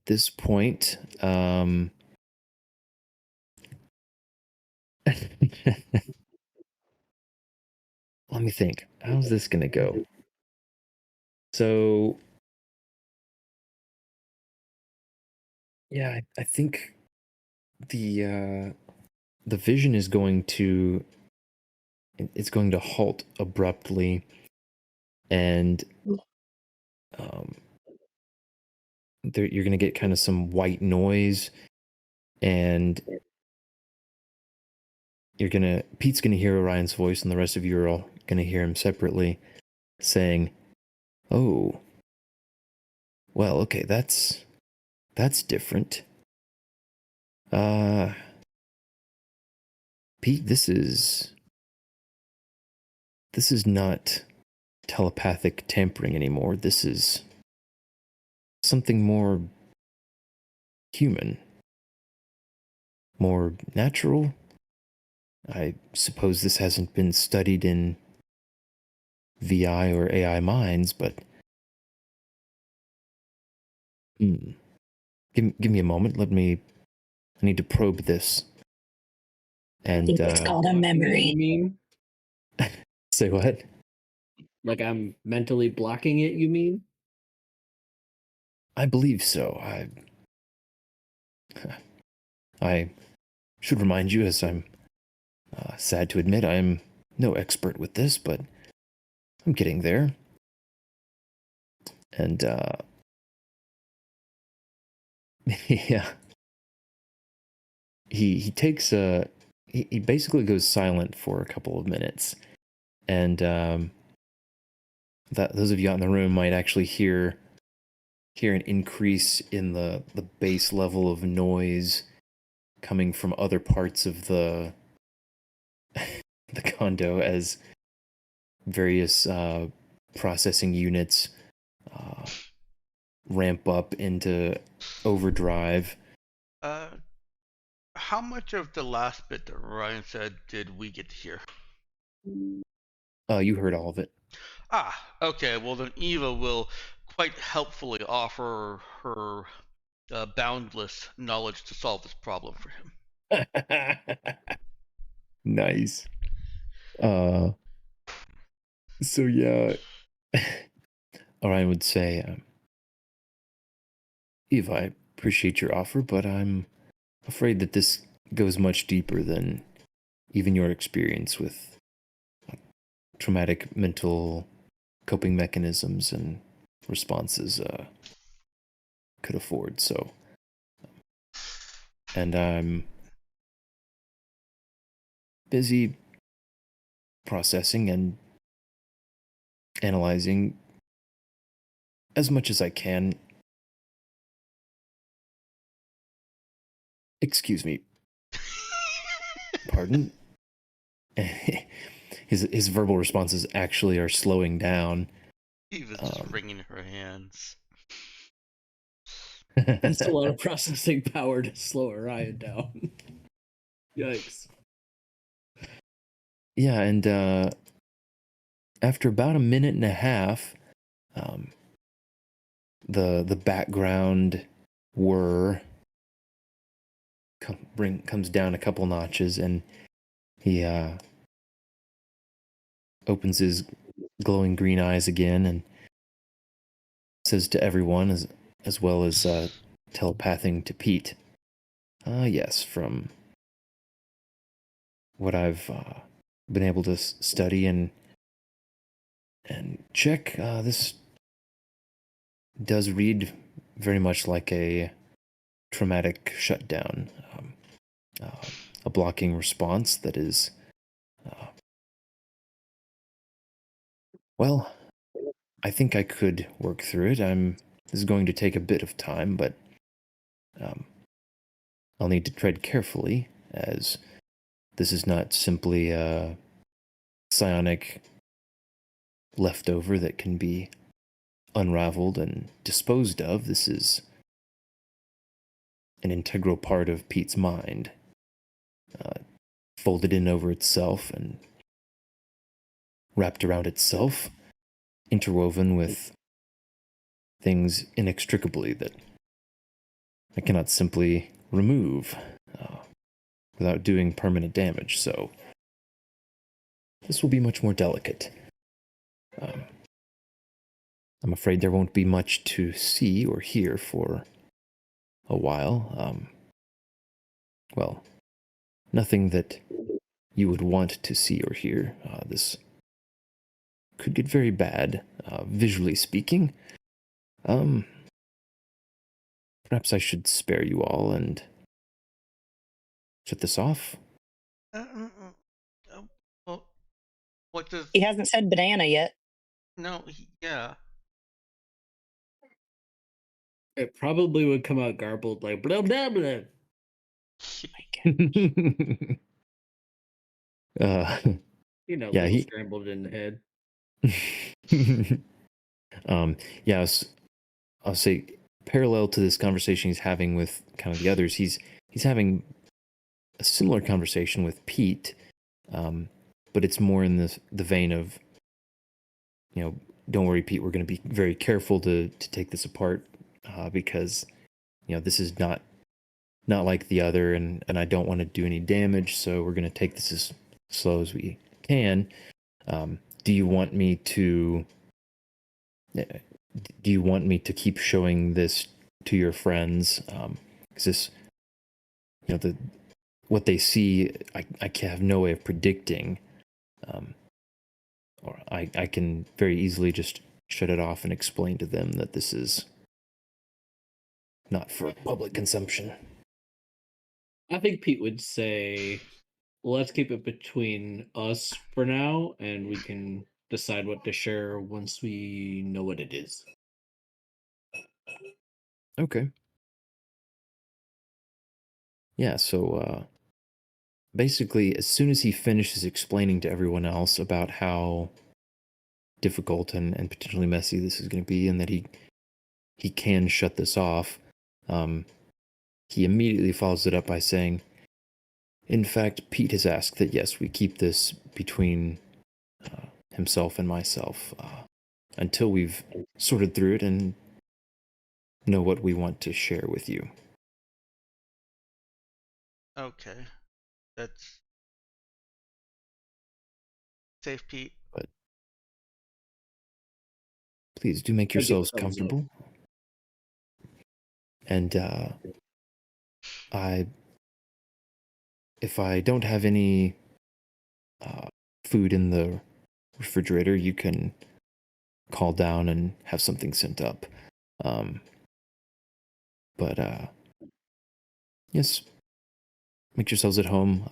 this point, let me think. How's this going to go? So, yeah, I think the vision is going to halt abruptly, and you're going to get kind of some white noise, and Pete's gonna hear Orion's voice, and the rest of you are all gonna hear him separately saying, "Oh, well, okay, that's different. Pete, this is not telepathic tampering anymore. This is something more human, more natural. I suppose this hasn't been studied in VI or AI minds, but give me a moment. I need to probe this." And It's called a memory. You mean? say what? Like I'm mentally blocking it, you mean? I believe so. I should remind you, as I'm sad to admit, I am no expert with this, but I'm getting there. And yeah, he takes he basically goes silent for a couple of minutes, and that those of you out in the room might actually hear an increase in the base level of noise coming from other parts of the the condo as various processing units ramp up into overdrive. How much of the last bit that Ryan said did we get to hear? You heard all of it. Okay. Well, then Eva will quite helpfully offer her boundless knowledge to solve this problem for him. Nice. So yeah, Orion would say, Eve, I appreciate your offer, but I'm afraid that this goes much deeper than even your experience with traumatic mental coping mechanisms and responses could afford. So, and I'm busy processing and analyzing as much as I can. Excuse me. Pardon? His verbal responses actually are slowing down. Eva's just wringing her hands. That's a lot of processing power to slow Orion down. Yikes. Yeah, and after about a minute and a half, the background whir comes down a couple notches, and he opens his glowing green eyes again and says to everyone, as well as telepathing to Pete, yes, from what I've been able to study and check, this does read very much like a traumatic shutdown, a blocking response that is, well, I think I could work through it. This is going to take a bit of time, but I'll need to tread carefully, as this is not simply a psionic leftover that can be unraveled and disposed of. This is an integral part of Pete's mind, folded in over itself and wrapped around itself, interwoven with things inextricably that I cannot simply remove without doing permanent damage. So this will be much more delicate. I'm afraid there won't be much to see or hear for a while. Well, nothing that you would want to see or hear. This could get very bad, visually speaking. Perhaps I should spare you all and shut this off. uh, well, what does? He hasn't said banana yet. No, yeah. It probably would come out garbled like blah blah blah. uh, You know, Yeah, little he- scrambled in the head. Yes, I'll say parallel to this conversation he's having with kind of the others, he's having a similar conversation with Pete, but it's more in the vein of, don't worry, Pete, we're going to be very careful to take this apart, because this is not like the other, and I don't want to do any damage, so we're going to take this as slow as we can. Do you want me to keep showing this to your friends? Because this, what they see, I can have no way of predicting, or I can very easily just shut it off and explain to them that this is not for public consumption. I think Pete would say, let's keep it between us for now, and we can decide what to share once we know what it is. Okay. Yeah, so basically, as soon as he finishes explaining to everyone else about how difficult and potentially messy this is going to be, and that he can shut this off, he immediately follows it up by saying, in fact, Pete has asked that, yes, we keep this between himself and myself until we've sorted through it and know what we want to share with you. Okay, that's safe, Pete. But please do make I'll give yourselves a thumbs up. comfortable. And if I don't have any food in the refrigerator, you can call down and have something sent up. But yes, make yourselves at home.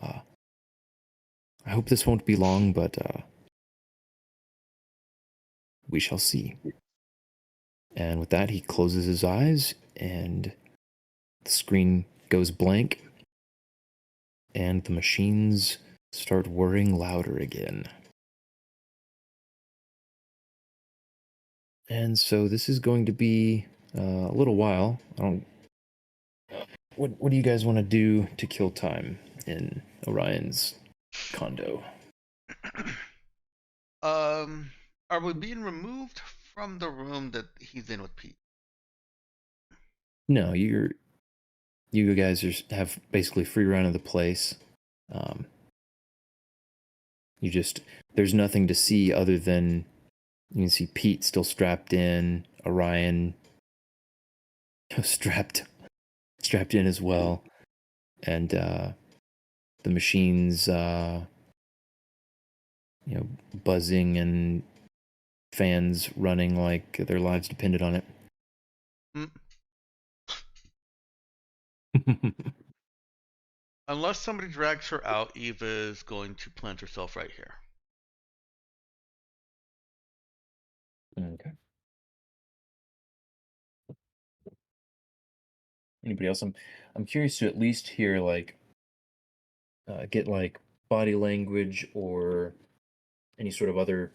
I hope this won't be long, but we shall see. And with that, he closes his eyes, and the screen goes blank, and the machines start whirring louder again. And so this is going to be a little while. What do you guys want to do to kill time in Orion's condo? Are we being removed from the room that he's in with Pete? No, you guys have basically free run of the place. There's nothing to see other than you can see Pete still strapped in, Orion strapped in as well, and the machines buzzing and fans running like their lives depended on it. Unless somebody drags her out, Eva is going to plant herself right here. Okay. Anybody else? I'm curious to at least hear get body language or any sort of other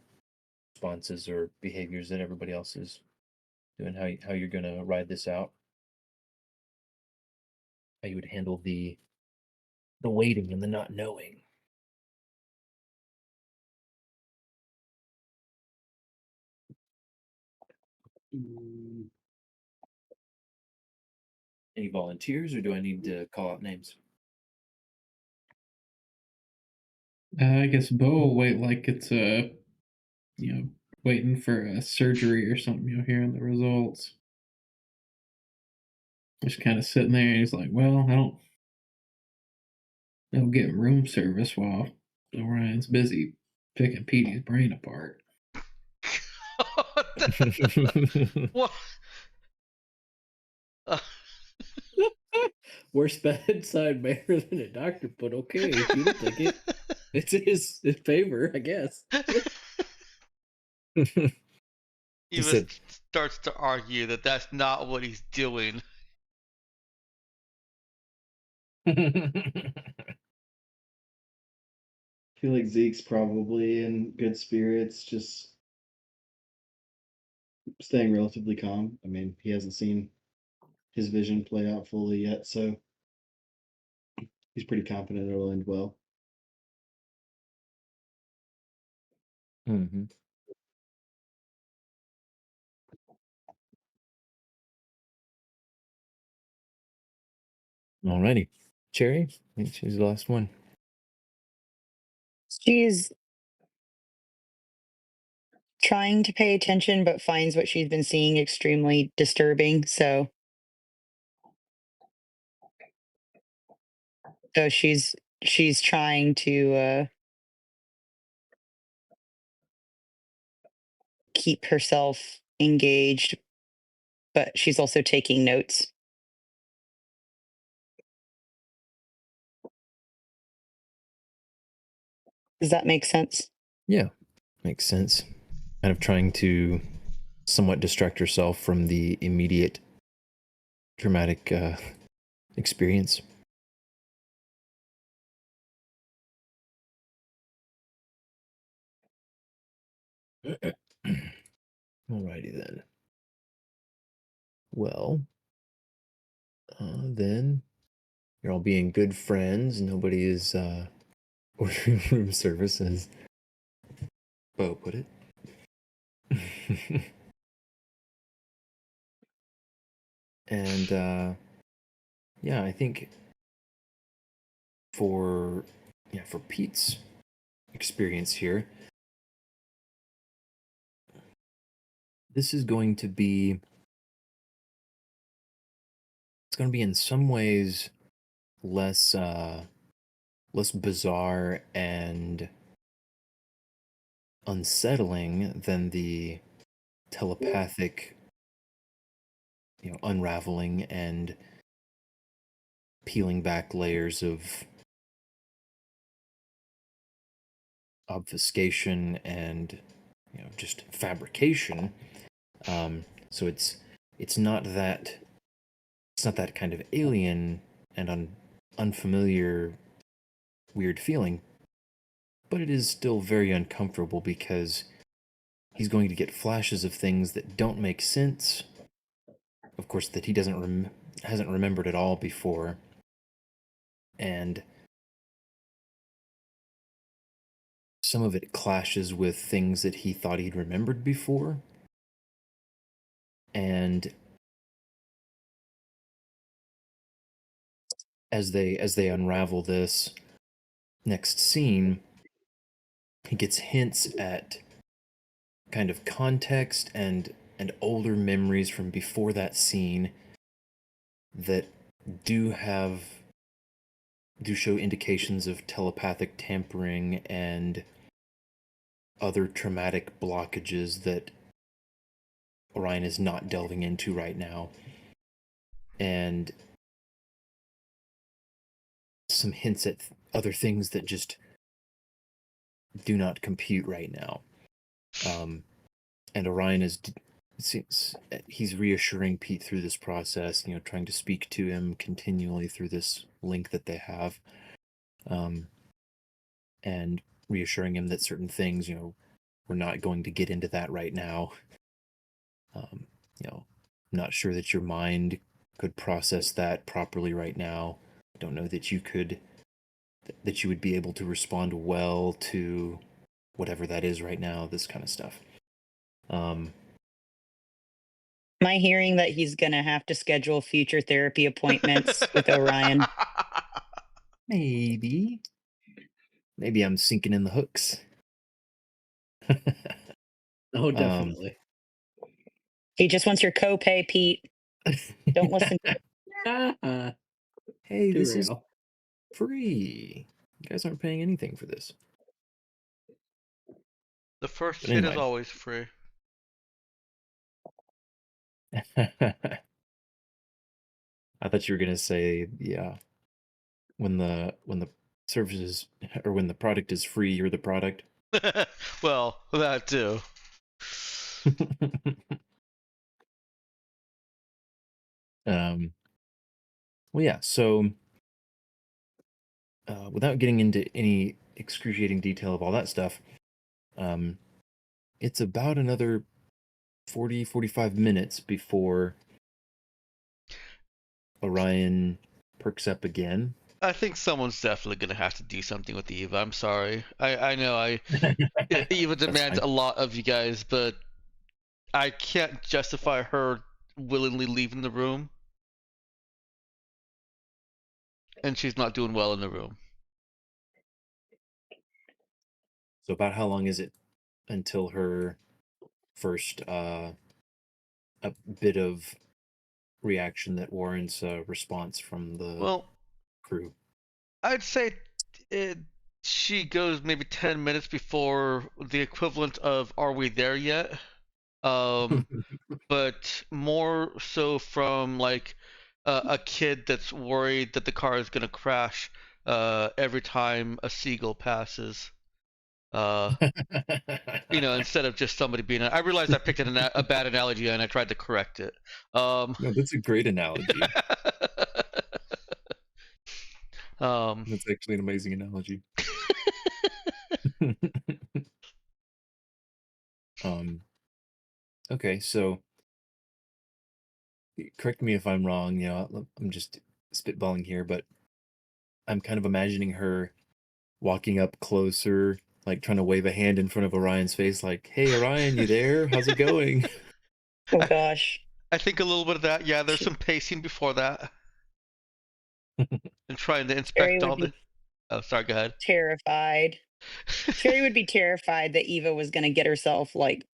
responses or behaviors that everybody else is doing. How you're gonna ride this out? How you would handle the waiting and the not knowing? Any volunteers, or do I need to call out names? I guess Bo will wait like it's waiting for a surgery or something, hearing the results. Just kind of sitting there, and he's like, well, I don't get room service while Orion's busy picking Petey's brain apart. What? Worse bedside manner than a doctor, but okay, you'll take it. It's his favor, I guess. He Eva said, starts to argue that that's not what he's doing. I feel like Zeke's probably in good spirits, just staying relatively calm. I mean, he hasn't seen his vision play out fully yet, so he's pretty confident it'll end well. Mhm. Alrighty. Cherry, I think she's the last one. She's trying to pay attention, but finds what she's been seeing extremely disturbing. So she's trying to keep herself engaged, but she's also taking notes. Does that make sense? Yeah, makes sense. Kind of trying to somewhat distract herself from the immediate traumatic experience. Alrighty then. Well, then you're all being good friends. Nobody is ordering room service, as Bo put it. And yeah, I think for Pete's experience here, this is going to be in some ways less less bizarre and unsettling than the telepathic, unraveling and peeling back layers of obfuscation and just fabrication. So it's not that kind of alien and unfamiliar weird feeling, but it is still very uncomfortable because he's going to get flashes of things that don't make sense. Of course, that he hasn't remembered at all before, and some of it clashes with things that he thought he'd remembered before. And as they unravel this next scene, he gets hints at kind of context and older memories from before that scene that do show indications of telepathic tampering and other traumatic blockages that Orion is not delving into right now. And some hints at other things that just do not compute right now. And Orion he's reassuring Pete through this process, trying to speak to him continually through this link that they have, and reassuring him that certain things, we're not going to get into that right now. I'm not sure that your mind could process that properly right now. I don't know that you would be able to respond well to whatever that is right now, this kind of stuff. Am I hearing that he's going to have to schedule future therapy appointments with Orion? Maybe I'm sinking in the hooks. Oh, definitely. He just wants your copay, Pete. Don't listen. Hey, Too this is real. free. You guys aren't paying anything for this. The first But hit is anyway. always free. I thought you were gonna say, yeah, when the service is or when the product is free, you're the product. Well, that too. Well, yeah. So, without getting into any excruciating detail of all that stuff, um, it's about another 45 minutes before Orion perks up again. I think someone's definitely gonna have to do something with Eva. I'm sorry. I know Eva demands fine. a lot of you guys, but I can't justify her willingly leaving the room, and she's not doing well in the room. So, about how long is it until her first a bit of reaction that warrants a response from the Well, crew? I'd say it, she goes maybe 10 minutes before the equivalent of "Are we there yet?" But more so from like a kid that's worried that the car is gonna crash every time a seagull passes. Instead of just somebody being. I realized I picked a bad analogy and I tried to correct it. No, that's a great analogy. That's actually an amazing analogy. Okay, so correct me if I'm wrong. I'm just spitballing here, but I'm kind of imagining her walking up closer, like trying to wave a hand in front of Orion's face, like, "Hey, Orion, you there? How's it going?" Oh gosh. I think a little bit of that. Yeah, there's some pacing before that, and trying to Jerry inspect would all be the. Oh, sorry. Go ahead. terrified. Jerry would be terrified that Eva was going to get herself like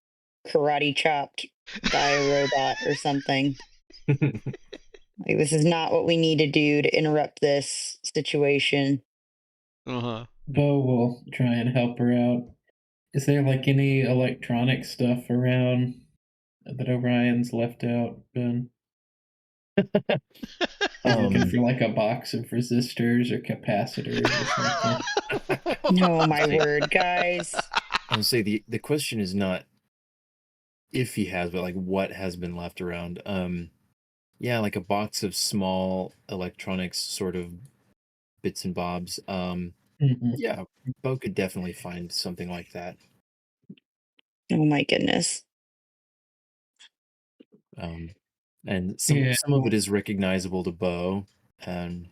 karate chopped by a robot or something. Like, this is not what we need to do to interrupt this situation. Uh-huh. Bo will try and help her out. Is there like any electronic stuff around that Orion's left out, Ben? He's looking for like a box of resistors or capacitors or something. Oh my Say- word, guys. I would say the question is not if he has, but like what has been left around. Yeah, like a box of small electronics sort of bits and bobs. Mhm. Yeah, Bo could definitely find something like that. Oh my goodness. And some Yeah. some of it is recognizable to Bo, and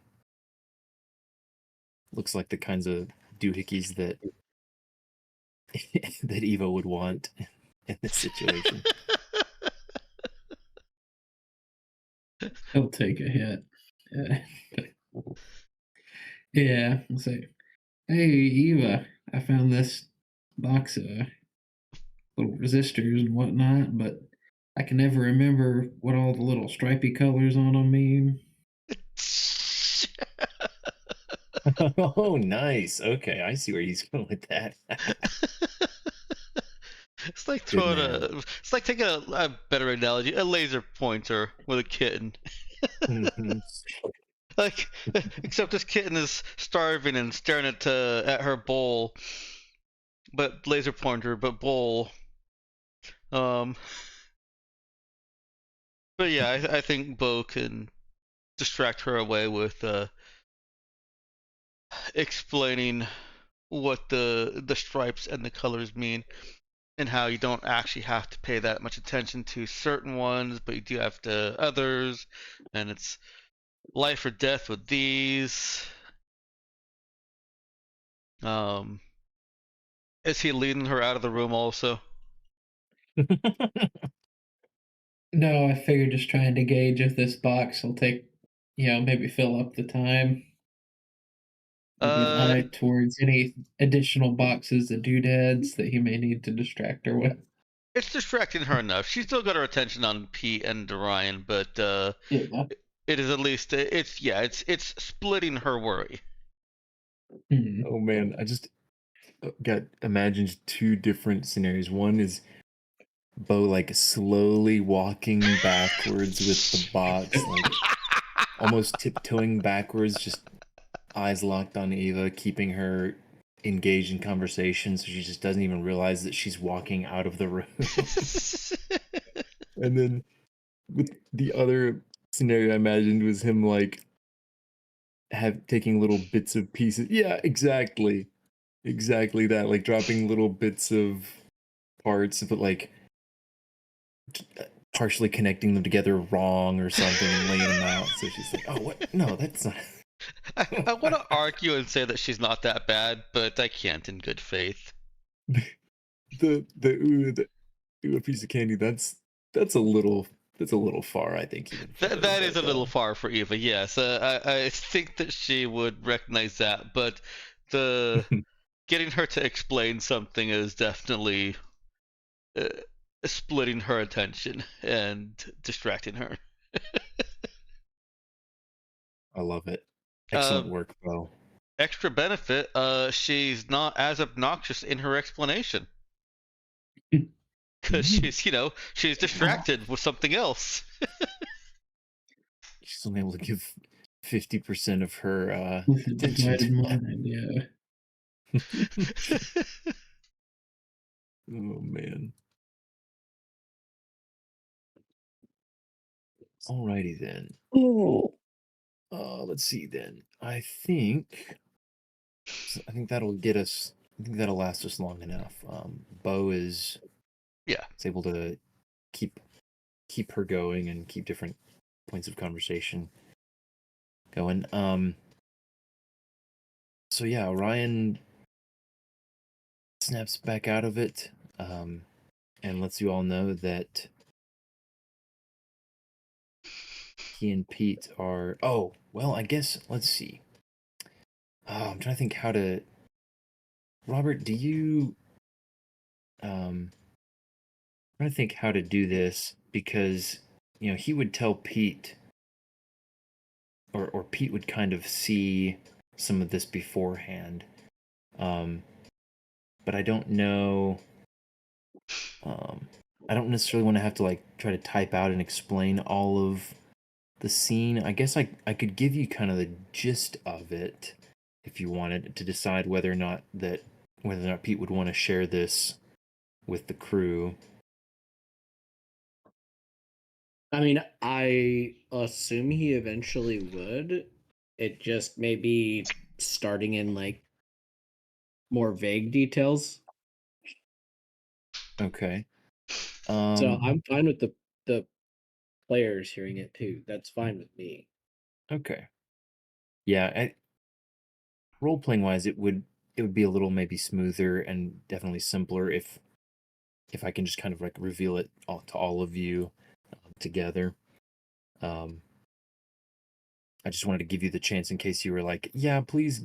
looks like the kinds of doohickeys that that Eva would want in this situation. He'll take a hit. Yeah, I'll say, hey, Eva, I found this box of little resistors and whatnot, but I can never remember what all the little stripy colors on them mean. Oh, nice. Okay, I see where he's going with that. It's like Good throwing man. It's like taking a better analogy, a laser pointer with a kitten. Mhm. Like, except this kitten is starving and staring at her bowl, but laser pointer, but bowl. Um, but yeah, I think Bo can distract her away with explaining what the stripes and the colors mean, and how you don't actually have to pay that much attention to certain ones, but you do have to others, and it's life or death with these. Um, is he leading her out of the room also? No, I figured just trying to gauge if this box will take, maybe fill up the time. Maybe an Uh, eye towards any additional boxes of doodads that he may need to distract her with. it's distracting her enough. She's still got her attention on Pete and Ryan, but Yeah. it is at least it's splitting her worry. Hmm. Oh man, I just got imagined two different scenarios. One is Bo like slowly walking backwards with the box, like almost tiptoeing backwards, just eyes locked on Eva, keeping her engaged in conversation so she just doesn't even realize that she's walking out of the room. And then with the other scenario I imagined was him like taking little bits of pieces. Yeah, exactly that, like dropping little bits of parts, but like partially connecting them together wrong or something and laying them out. So she's like, "Oh, what? No, that's not." I want to argue and say that she's not that bad, but I can't in good faith. The ooh, a piece of candy. That's a little far, I think. Even for her, That is a but, little far for Eva. Yes, I think that she would recognize that, but the getting her to explain something is definitely uh, splitting her attention and distracting her. I love it. Excellent Um, work, Bo. Extra benefit, she's not as obnoxious in her explanation because she's distracted with something else. She's only able to give 50% of her With a attention divided to mind, yeah. Oh man. Alrighty then. Let's see then. I think that'll get us. I think that'll last us long enough. Bo is Yeah. able to keep her going and keep different points of conversation going. So yeah, Orion snaps back out of it, and lets you all know that he and Pete are. Oh well, I guess let's see. I'm trying to think how to. Robert, do you? I'm trying to think how to do this because he would tell Pete, or Pete would kind of see some of this beforehand. But I don't know. I don't necessarily want to have to like try to type out and explain all of the scene. I guess I could give you kind of the gist of it if you wanted to decide whether or not Pete would want to share this with the crew. I mean, I assume he eventually would. It just may be starting in like more vague details. Okay. So I'm fine with the players hearing it too. That's fine with me. Okay. Yeah, role playing wise, it would be a little maybe smoother and definitely simpler if I can just kind of like reveal it all to all of you together. I just wanted to give you the chance in case you were like, yeah, please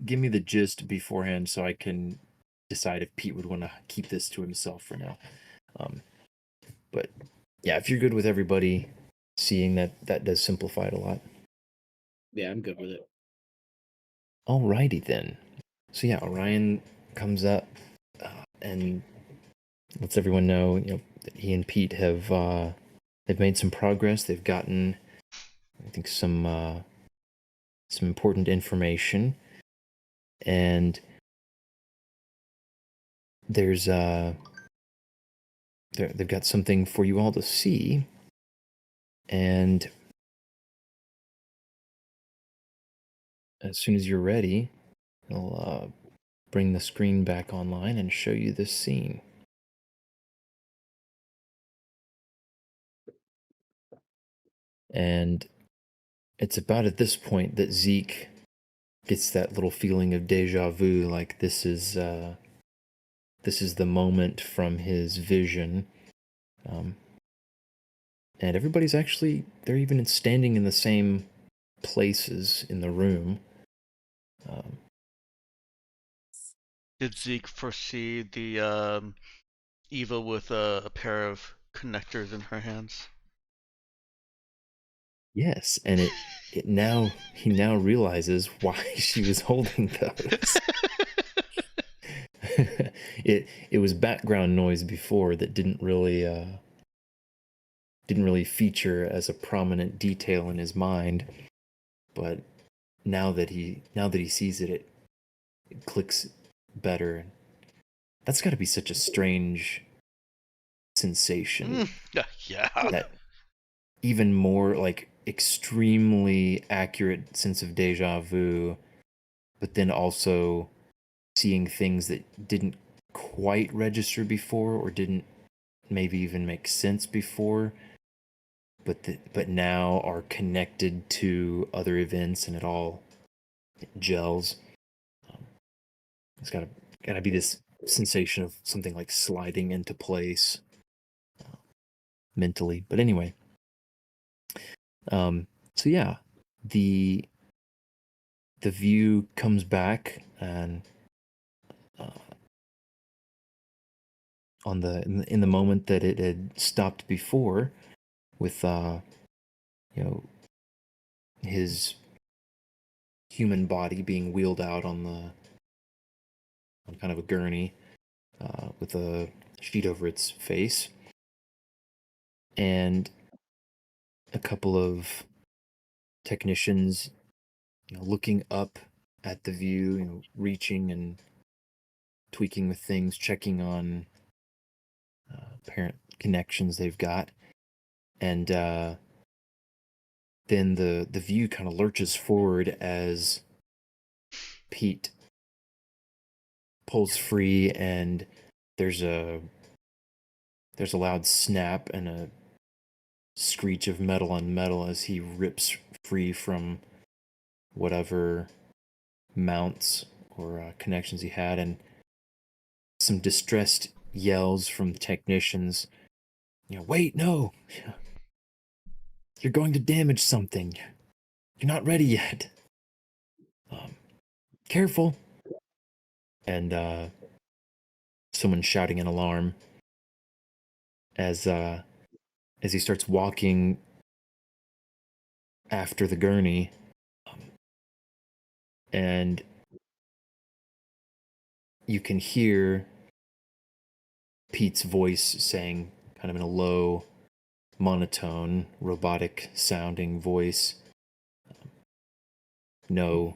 give me the gist beforehand so I can decide if Pete would want to keep this to himself for now. But yeah, if you're good with everybody seeing that does simplify it a lot. Yeah, I'm good with it. Alrighty then. So yeah, Orion comes up and lets everyone know, that he and Pete have they've made some progress. They've gotten, I think, some important information, and there's they've got something for you all to see, and as soon as you're ready, I'll bring the screen back online and show you this scene. And it's about at this point that Zeke gets that little feeling of deja vu, like this is the moment from his vision. And everybody's actually, they're even standing in the same places in the room. Did Zeke foresee the Eva with a pair of connectors in her hands? Yes, and he now realizes why she was holding those. it was background noise before that didn't really didn't really feature as a prominent detail in his mind, but now that he sees it, it clicks better. That's got to be such a strange sensation. Yeah. That even more like extremely accurate sense of deja vu, but then also seeing things that didn't quite register before or didn't maybe even make sense before, but now are connected to other events and it all gels. It's gotta be this sensation of something like sliding into place mentally. But anyway, so yeah, the view comes back and in the moment that it had stopped before, with his human body being wheeled out on kind of a gurney with a sheet over its face, and a couple of technicians, looking up at the view, reaching and tweaking with things, checking on apparent connections they've got, and then the view kind of lurches forward as Pete pulls free, and there's a loud snap and a screech of metal on metal as he rips free from whatever mounts or connections he had, and some distressed yells from the technicians. Wait, no! You're going to damage something. You're not ready yet. Careful. And someone shouting an alarm as he starts walking after the gurney, and you can hear Pete's voice saying, kind of in a low, monotone, robotic sounding voice, no,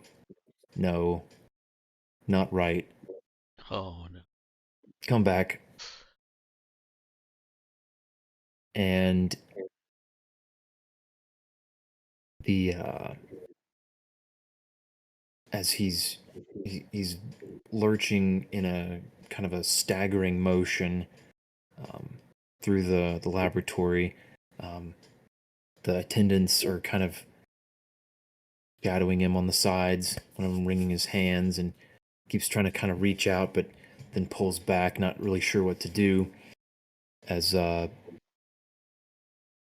no, not right. Oh no. Come back. And the as he's lurching in a kind of a staggering motion through the laboratory, the attendants are kind of shadowing him on the sides, one of them wringing his hands, and keeps trying to kind of reach out, but then pulls back, not really sure what to do, as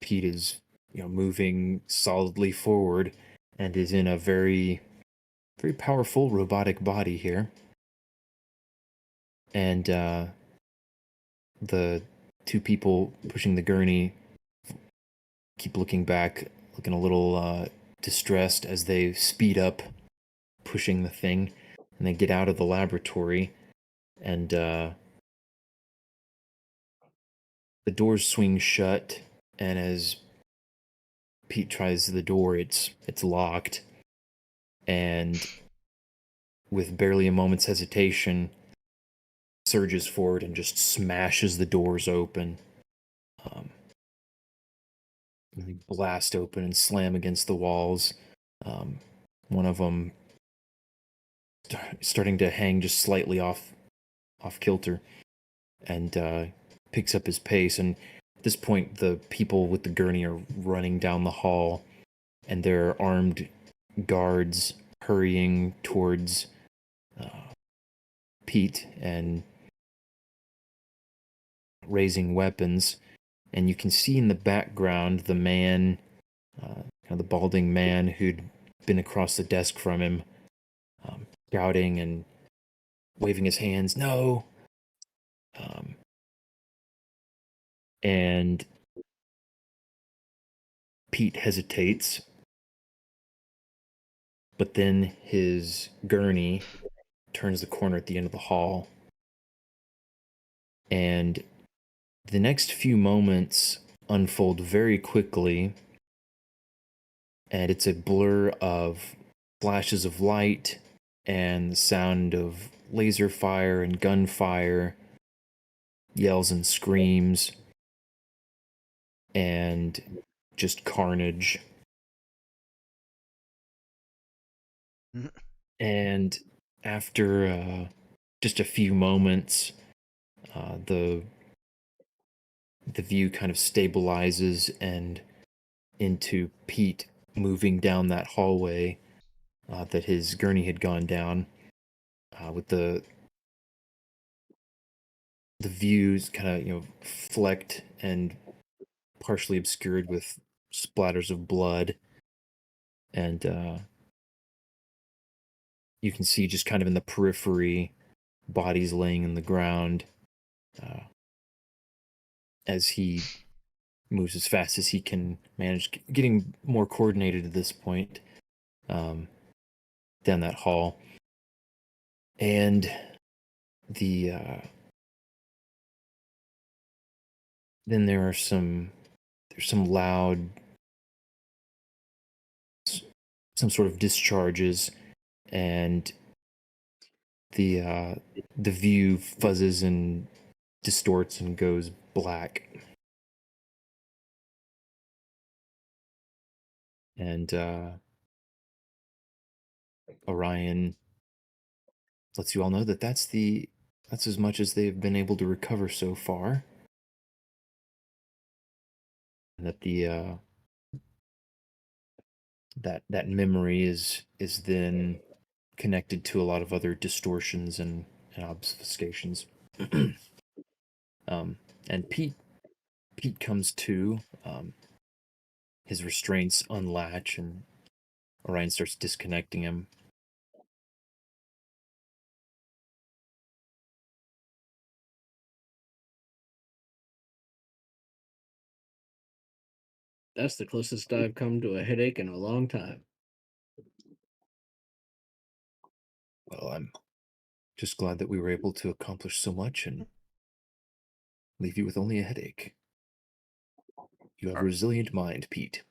Pete is moving solidly forward and is in a very, very powerful robotic body here. And the two people pushing the gurney keep looking back, looking a little distressed as they speed up pushing the thing, and they get out of the laboratory, and the doors swing shut, and as Pete tries the door, it's locked, and with barely a moment's hesitation, surges forward and just smashes the doors open. They blast open and slam against the walls. One of them starting to hang just slightly off kilter, and picks up his pace. And at this point, the people with the gurney are running down the hall, and there are armed guards hurrying towards Pete and raising weapons. And you can see in the background the man, kind of the balding man who'd been across the desk from him, shouting and waving his hands, no! And Pete hesitates, but then his gurney turns the corner at the end of the hall, and the next few moments unfold very quickly, and it's a blur of flashes of light and the sound of laser fire and gunfire, yells and screams, and just carnage. Mhm. And after just a few moments, the view kind of stabilizes and into Pete moving down that hallway that his gurney had gone down, with the views kind of flecked and partially obscured with splatters of blood, and you can see just kind of in the periphery bodies laying in the ground uh, as he moves as fast as he can manage, getting more coordinated at this point, um, down that hall. And the then there's some loud, some sort of discharges, and the view fuzzes and distorts and goes black. And Orion lets you all know that that's as much as they've been able to recover so far, and that the that memory is then connected to a lot of other distortions and obfuscations. And Pete comes to. His restraints unlatch, and Orion starts disconnecting him. That's the closest I've come to a headache in a long time. Well, I'm just glad that we were able to accomplish so much and leave you with only a headache. You have a Are, resilient mind, Pete.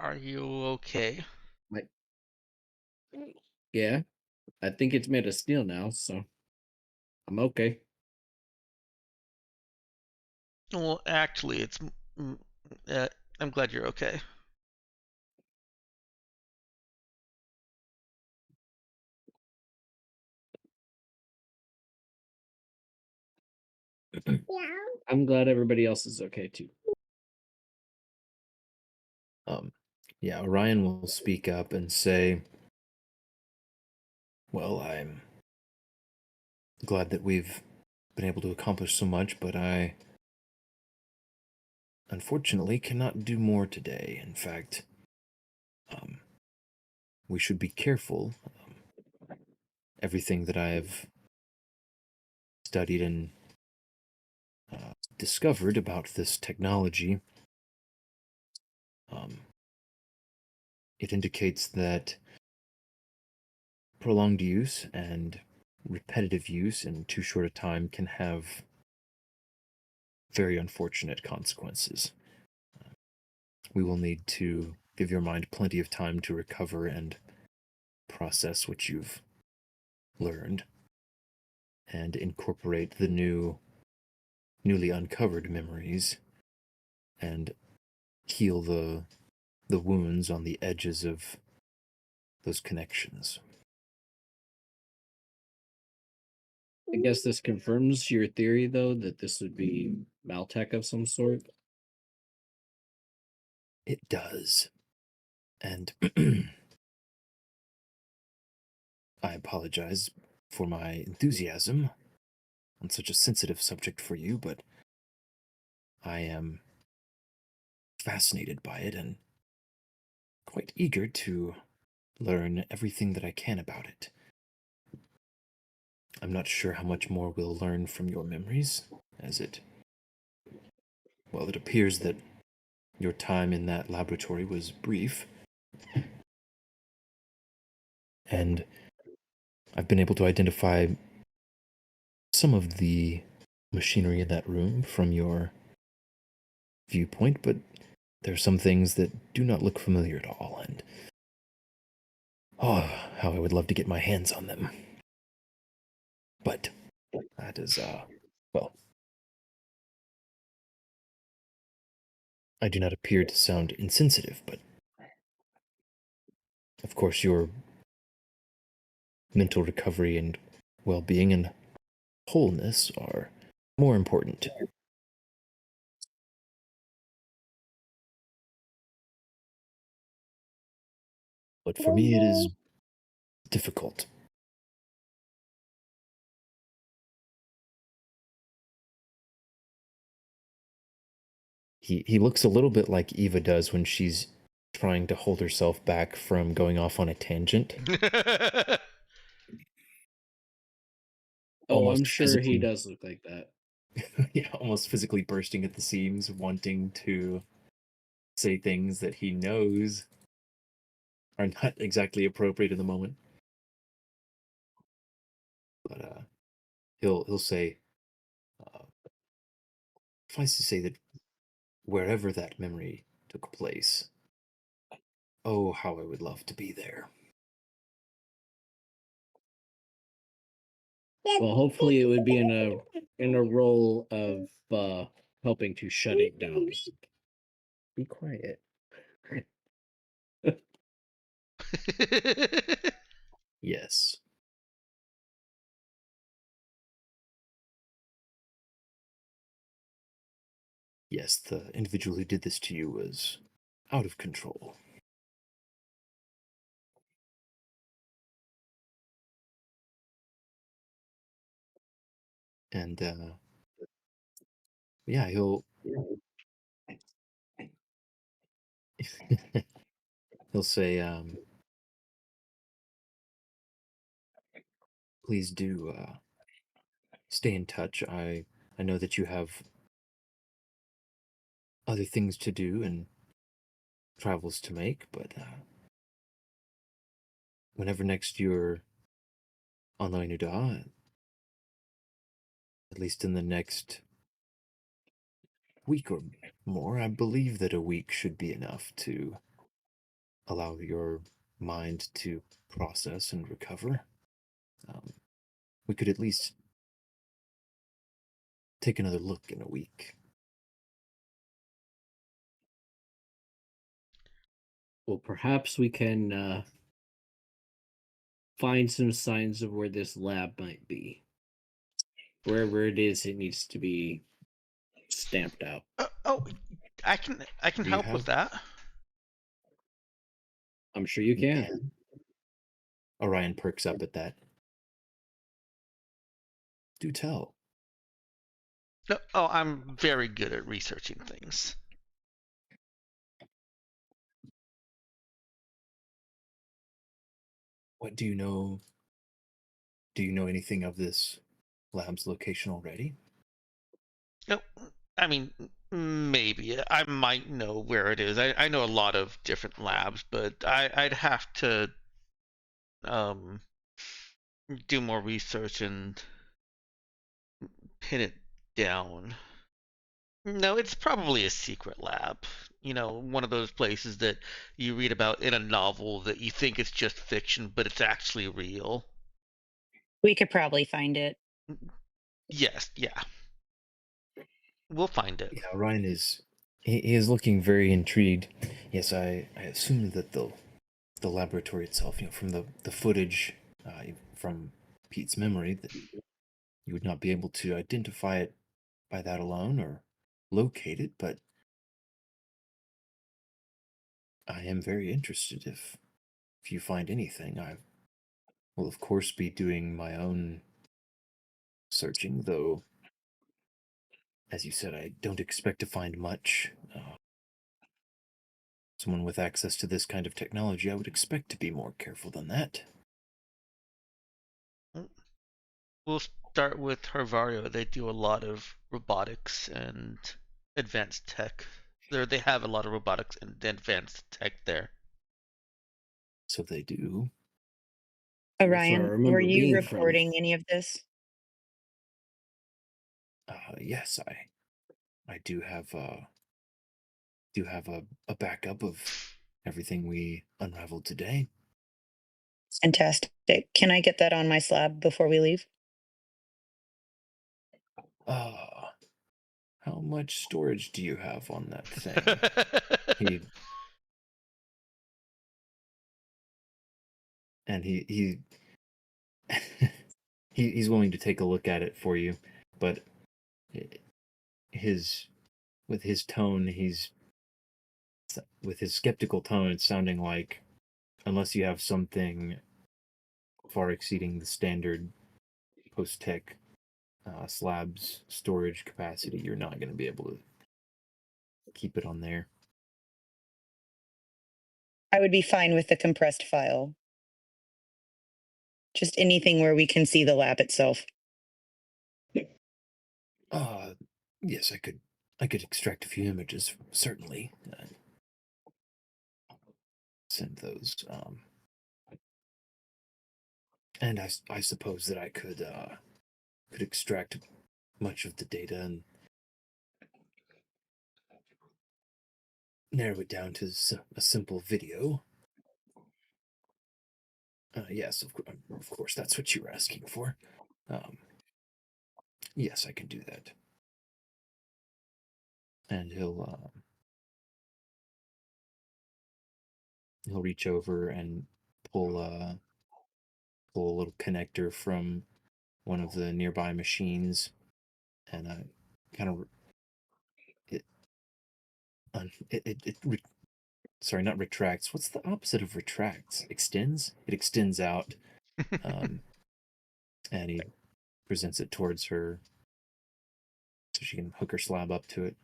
are you okay? Yeah, I think it's made of steel now, so I'm okay. Well, actually, mm, uh, I'm glad you're okay. I'm glad everybody else is okay too. Yeah, Orion will speak up and say, well, I'm glad that we've been able to accomplish so much, but I unfortunately cannot do more today. In fact, we should be careful. Everything that I have studied and discovered about this technology, it indicates that prolonged use and repetitive use in too short a time can have very unfortunate consequences. We will need to give your mind plenty of time to recover and process what you've learned, and incorporate the newly uncovered memories, and heal the wounds on the edges of those connections. I guess this confirms your theory, though, that this would be Maltech of some sort. It does. And I apologize for my enthusiasm on such a sensitive subject for you, but I am fascinated by it and quite eager to learn everything that I can about it. I'm not sure how much more we'll learn from your memories, as it appears that your time in that laboratory was brief, and I've been able to identify some of the machinery in that room from your viewpoint, but there are some things that do not look familiar at all, and oh, how I would love to get my hands on them. But that is, well, I do not appear to sound insensitive, but of course your mental recovery and well-being and wholeness are more important. But for me, it is difficult. He looks a little bit like Eva does when she's trying to hold herself back from going off on a tangent. Oh, I'm Almost sure he physically. does look like that. Yeah, almost physically bursting at the seams, wanting to say things that he knows are not exactly appropriate in the moment. But he'll say, suffice to say that wherever that memory took place, oh, how I would love to be there. Well, hopefully it would be in a role of helping to shut it down. Be quiet. Yes. Yes, the individual who did this to you was out of control. And yeah, he'll say, please do stay in touch. I know that you have other things to do and travels to make, but whenever next you're on Nuda, at least in the next week or more, I believe that a week should be enough to allow your mind to process and recover. We could at least take another look in a week. Well, perhaps we can find some signs of where this lab might be. Wherever it is, it needs to be stamped out. Oh, I can Do you help with have- that. I'm sure you can. Orion perks up at that. Do tell. No, oh, I'm very good at researching things. What do you know? Do you know anything of this lab's location already? No, I mean, maybe I might know where it is. I know a lot of different labs, but I'd have to um do more research and pin it down. No, it's probably a secret lab. You know, one of those places that you read about in a novel that you think it's just fiction, but it's actually real. We could probably find it. Yes, yeah. We'll find it. Yeah, Orion is. He is looking very intrigued. Yes, I assume that the laboratory itself, from the footage from Pete's memory, that you would not be able to identify it by that alone or locate it, but I am very interested if you find anything. I will of course be doing my own searching, though as you said, I don't expect to find much. Someone with access to this kind of technology, I would expect to be more careful than that. We'll start with Hervario. They do a lot of robotics and advanced tech. They have a lot of robotics and advanced tech there. So they do. That's where I Orion, were remember you being from. reporting any of this? Yes, I do have do have a backup of everything we unraveled today. Fantastic. Can I get that on my slab before we leave? How much storage do you have on that thing? he and he he's willing to take a look at it for you, but his with his tone, with his skeptical tone, it's sounding like unless you have something far exceeding the standard post-tech slabs storage capacity, you're not going to be able to keep it on there. I would be fine with the compressed file. Just anything where we can see the lab itself. Yes, I could extract a few images, certainly. Send those. And I suppose that I could extract much of the data and narrow it down to a simple video. Yes, of course, that's what you were asking for. Yes, I can do that. And he'll reach over and pull a little connector from one of the nearby machines, and kind of sorry, not retracts. What's the opposite of retracts? Extends? It extends out. And he presents it towards her so she can hook her slab up to it.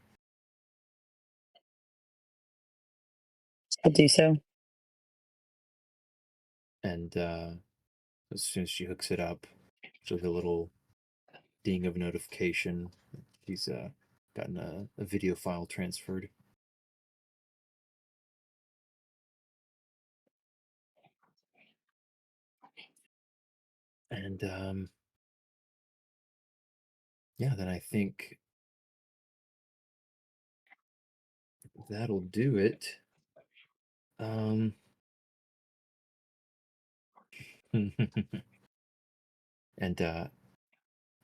I'll do so. And as soon as she hooks it up, she'll get a little ding of notification. She's gotten a video file transferred. And yeah, then I think that'll do it. And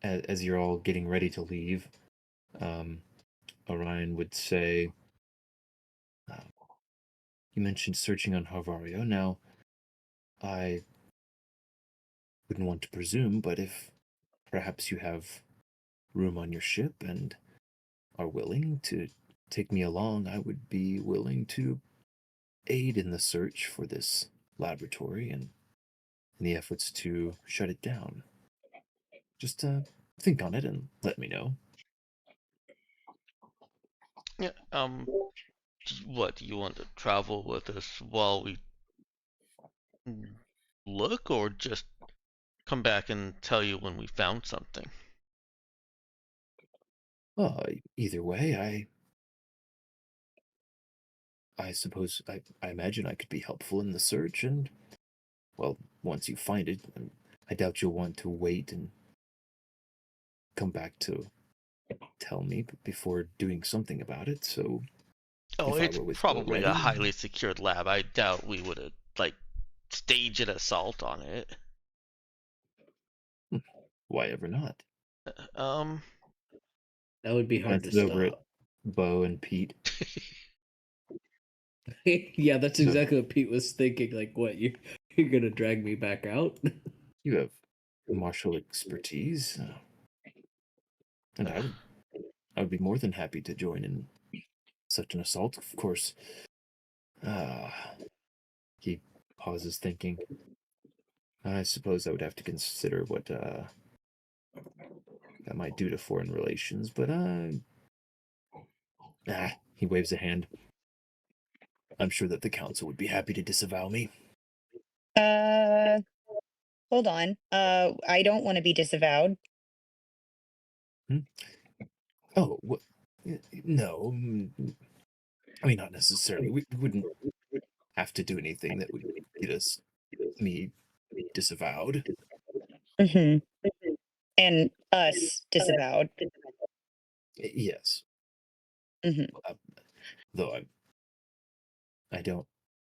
as you're all getting ready to leave, Orion would say, you mentioned searching on Harvario. Now, I wouldn't want to presume, but if perhaps you have room on your ship and are willing to take me along, I would be willing to aid in the search for this laboratory and in the efforts to shut it down. Just think on it and let me know. Yeah. What do you want to travel with us while we look, or just come back and tell you when we found something? Either way, I suppose I imagine I could be helpful in the search, and well, once you find it, I doubt you'll want to wait and come back to tell me before doing something about it. So, Oh, if I it's were with you probably a already, highly secured lab. I doubt we would have staged an assault on it. why ever not? Um, That would be hard to Glances over at stop. Bo and Pete. Yeah, that's So- exactly what Pete was thinking. Like, what, you're gonna drag me back out? You have martial expertise, and I would be more than happy to join in such an assault. Of course. He pauses, thinking. I suppose I would have to consider what that might do to foreign relations, but he waves a hand. I'm sure that the council would be happy to disavow me. Hold on. I don't want to be disavowed. Oh, no. I mean, not necessarily. We wouldn't have to do anything that would get me disavowed. Mm-hmm. And us disavowed. Yes. Mm-hmm. Though I don't.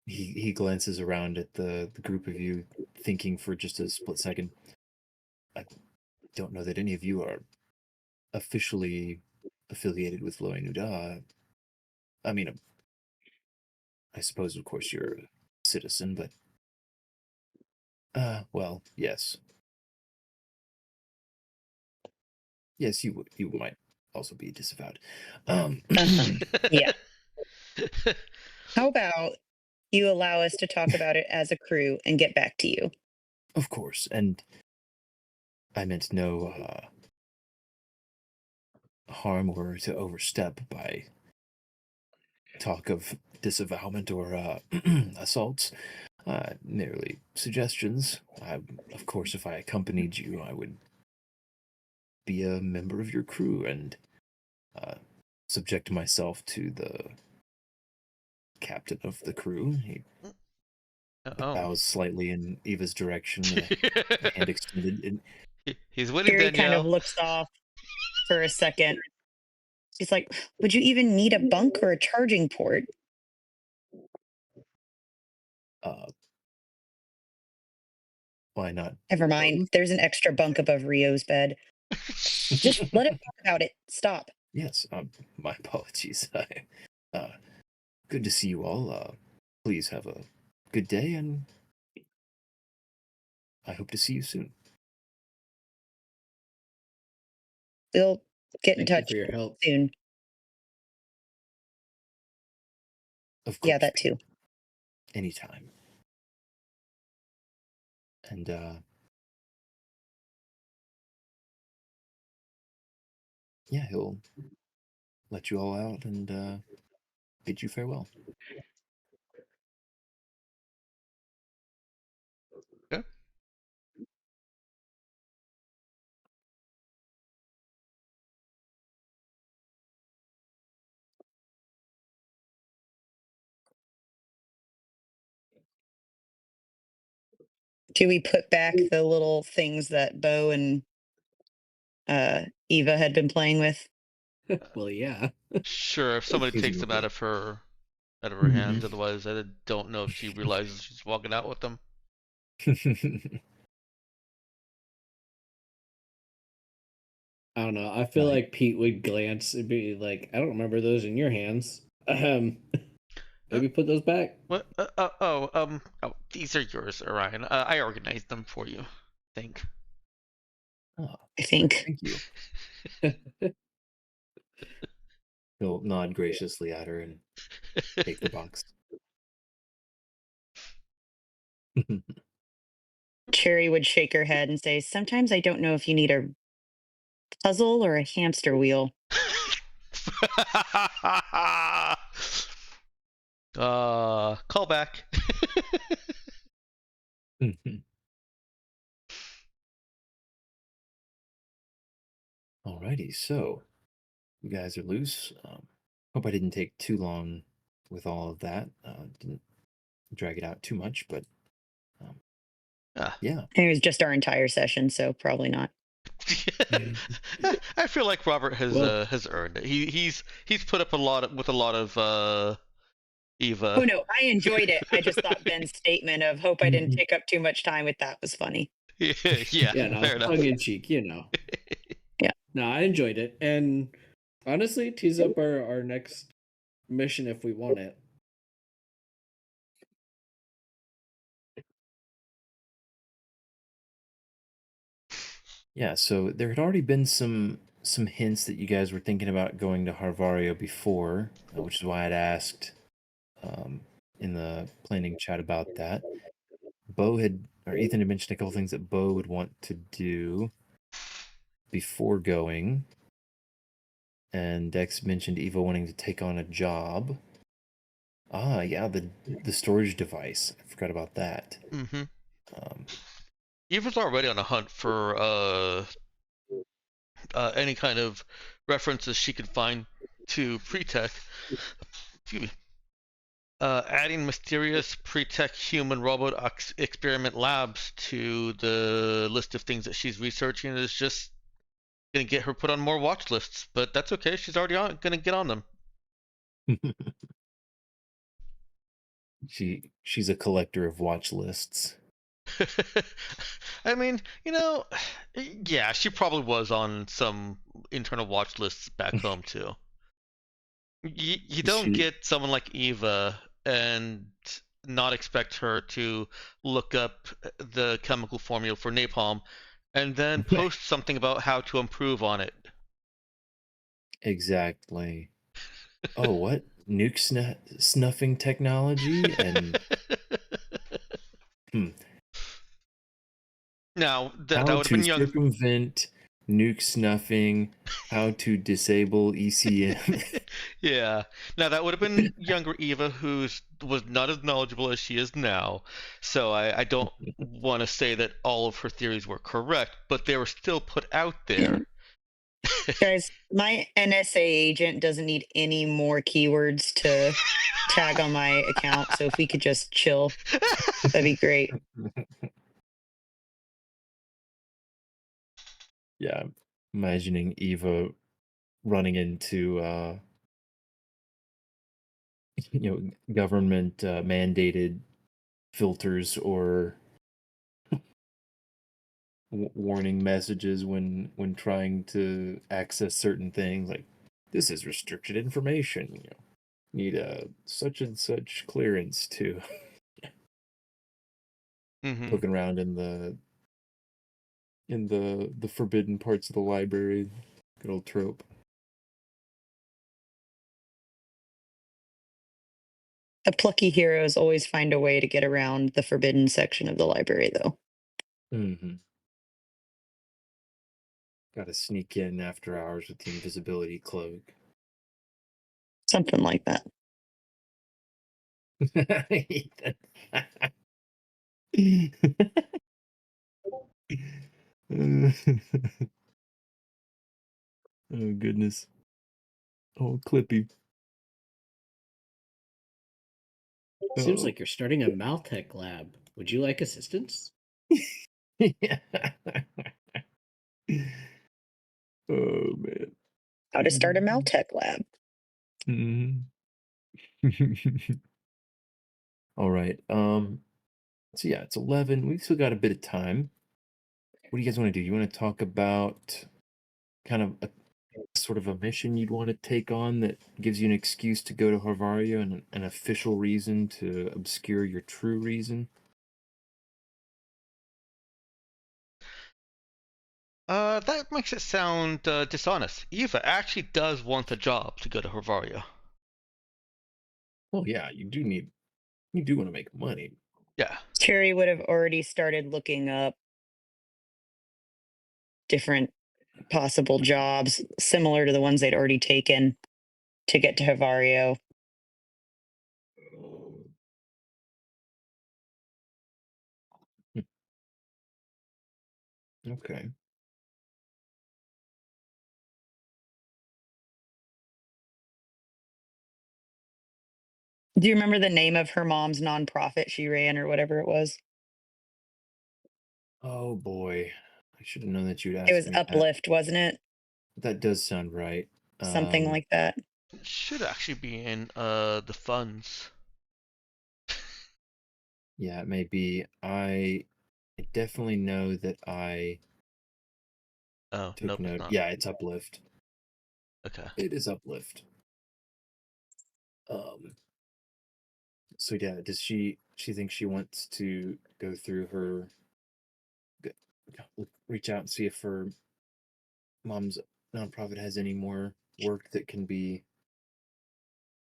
He glances around at the group of you, thinking for just a split second. I don't know that any of you are officially affiliated with Loe Nuda. I mean, I suppose, of course, you're a citizen, but well, yes, yes, you might also be disavowed. Yeah. How about you allow us to talk about it as a crew and get back to you? Of course, and I meant no harm or to overstep by talk of disavowalment or assaults. Merely suggestions. Of course, if I accompanied you, I would be a member of your crew and subject myself to the captain of the crew. He Oh. bows slightly in Eva's direction, a hand extended. And He's winning, Jerry kind of Danielle. looks off for a second. She's like, would you even need a bunk or a charging port? Why not? Never mind. There's an extra bunk above Rio's bed. Just let him talk about it. Stop. Yes, my apologies. Good to see you all. Please have a good day, and I hope to see you soon. We'll get in Thank you touch for your help. soon. Of course. Yeah, that too. Anytime. And yeah, he'll let you all out and bid you farewell. Okay. Do we put back the little things that Bo and Eva had been playing with? Well, yeah. Sure, if somebody takes them out of her hands. Otherwise, I don't know if she realizes she's walking out with them. I don't know. I feel Right. like Pete would glance and be like, I don't remember those in your hands. Maybe put those back. What? These are yours, Orion. I organized them for you. I think. Oh, I think. thank you. He'll nod graciously at her and take the box. Cherry would shake her head and say, sometimes I don't know if you need a puzzle or a hamster wheel. Call back. Alrighty, so you guys are loose. Hope I didn't take too long with all of that. Didn't drag it out too much, but yeah. It was just our entire session, so probably not. I feel like Robert has earned it. He's put up with a lot of Eva. Oh no, I enjoyed it. I just thought Ben's statement of "hope I didn't take up too much time with that" was funny. Yeah, Yeah, no, fair enough. tongue in cheek, Yeah. No, I enjoyed it, and honestly, tease up our next mission if we want it. Yeah, so there had already been some hints that you guys were thinking about going to Harvario before, which is why I'd asked in the planning chat about that. Ethan had mentioned a couple things that Bo would want to do before going, and Dex mentioned Eva wanting to take on a job. Ah, yeah, the storage device. I forgot about that. Mm-hmm. Eva's already on a hunt for any kind of references she could find to pre-tech. Excuse me. Adding mysterious pre-tech human robot experiment labs to the list of things that she's researching is just gonna get her put on more watch lists, but that's okay. She's already gonna get on them. She's a collector of watch lists. I mean, yeah, she probably was on some internal watch lists back home too. You don't She get someone like Eva and not expect her to look up the chemical formula for napalm and then post something about how to improve on it. exactly. Oh, what snuffing technology and hmm, Now, that how would have to been young. circumvent nuke snuffing, how to disable ECM. Yeah. Now that would have been younger Eva, who's was not as knowledgeable as she is now. So I don't want to say that all of her theories were correct, but they were still put out there. Guys, my NSA agent doesn't need any more keywords to tag on my account. So if we could just chill, that'd be great. Yeah, I'm imagining Eva running into government mandated filters or warning messages when trying to access certain things, like this is restricted information, need a such and such clearance to Hmm. poking around in the forbidden parts of the library. Good old trope. The plucky heroes always find a way to get around the forbidden section of the library, though. Mm-hmm. Gotta sneak in after hours with the invisibility cloak. Something like that. Oh goodness. Oh, Clippy. Seems Oh. like you're starting a Maltech lab. Would you like assistance? Yeah. Oh man. How to start a Maltech lab. Mhm. All right. So yeah, it's 11. We've still got a bit of time. What do you guys want to do? You want to talk about kind of a sort of a mission you'd want to take on that gives you an excuse to go to Harvaria and an official reason to obscure your true reason? That makes it sound dishonest. Eva actually does want the job to go to Harvaria. Well, yeah, you do want to make money. Yeah. Cherry would have already started looking up different possible jobs similar to the ones they'd already taken to get to Havario. Okay. Do you remember the name of her mom's nonprofit she ran or whatever it was? Oh boy. I should have known that you'd It ask was me that. Uplift, wasn't it? That does sound right. Something like that. It should actually be in the funds. Yeah, it may be. I definitely know that I Oh, took nope, it's note. not. Yeah, it's Uplift. Okay. It is Uplift. Um, so yeah, does she think she wants to go through her g- reach out and see if her mom's nonprofit has any more work that can be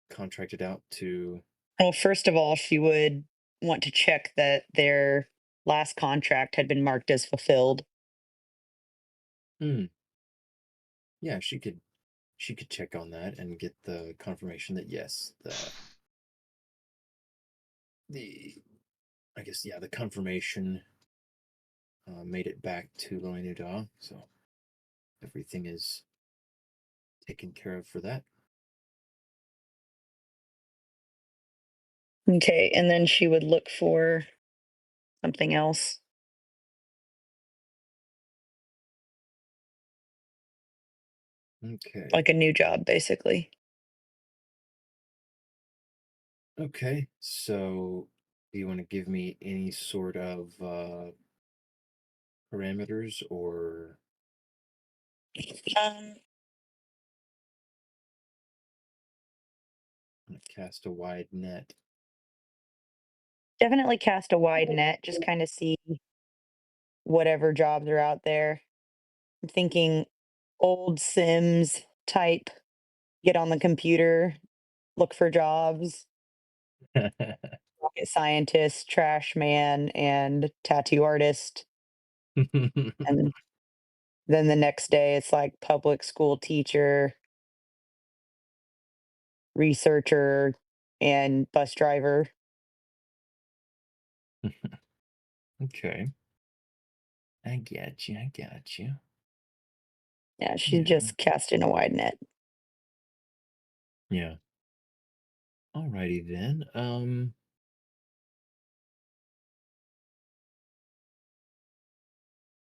contracted out to. Well, first of all, she would want to check that their last contract had been marked as fulfilled. Hmm. Yeah, she could check on that and get the confirmation that yes, the I guess yeah, the confirmation made it back to Loinuda, so everything is taken care of for that. Okay, and then she would look for something else, Okay. like a new job, basically. Okay, so do you want to give me any sort of parameters or Um, cast a wide net? Definitely cast a wide net, just kind of see whatever jobs are out there. I'm thinking old Sims type, get on the computer, look for jobs, rocket scientist, trash man, and tattoo artist. And then the next day it's like public school teacher, researcher, and bus driver. Okay. I got you. I got you. Yeah, she's Yeah. just casting a wide net. Yeah. Alrighty then.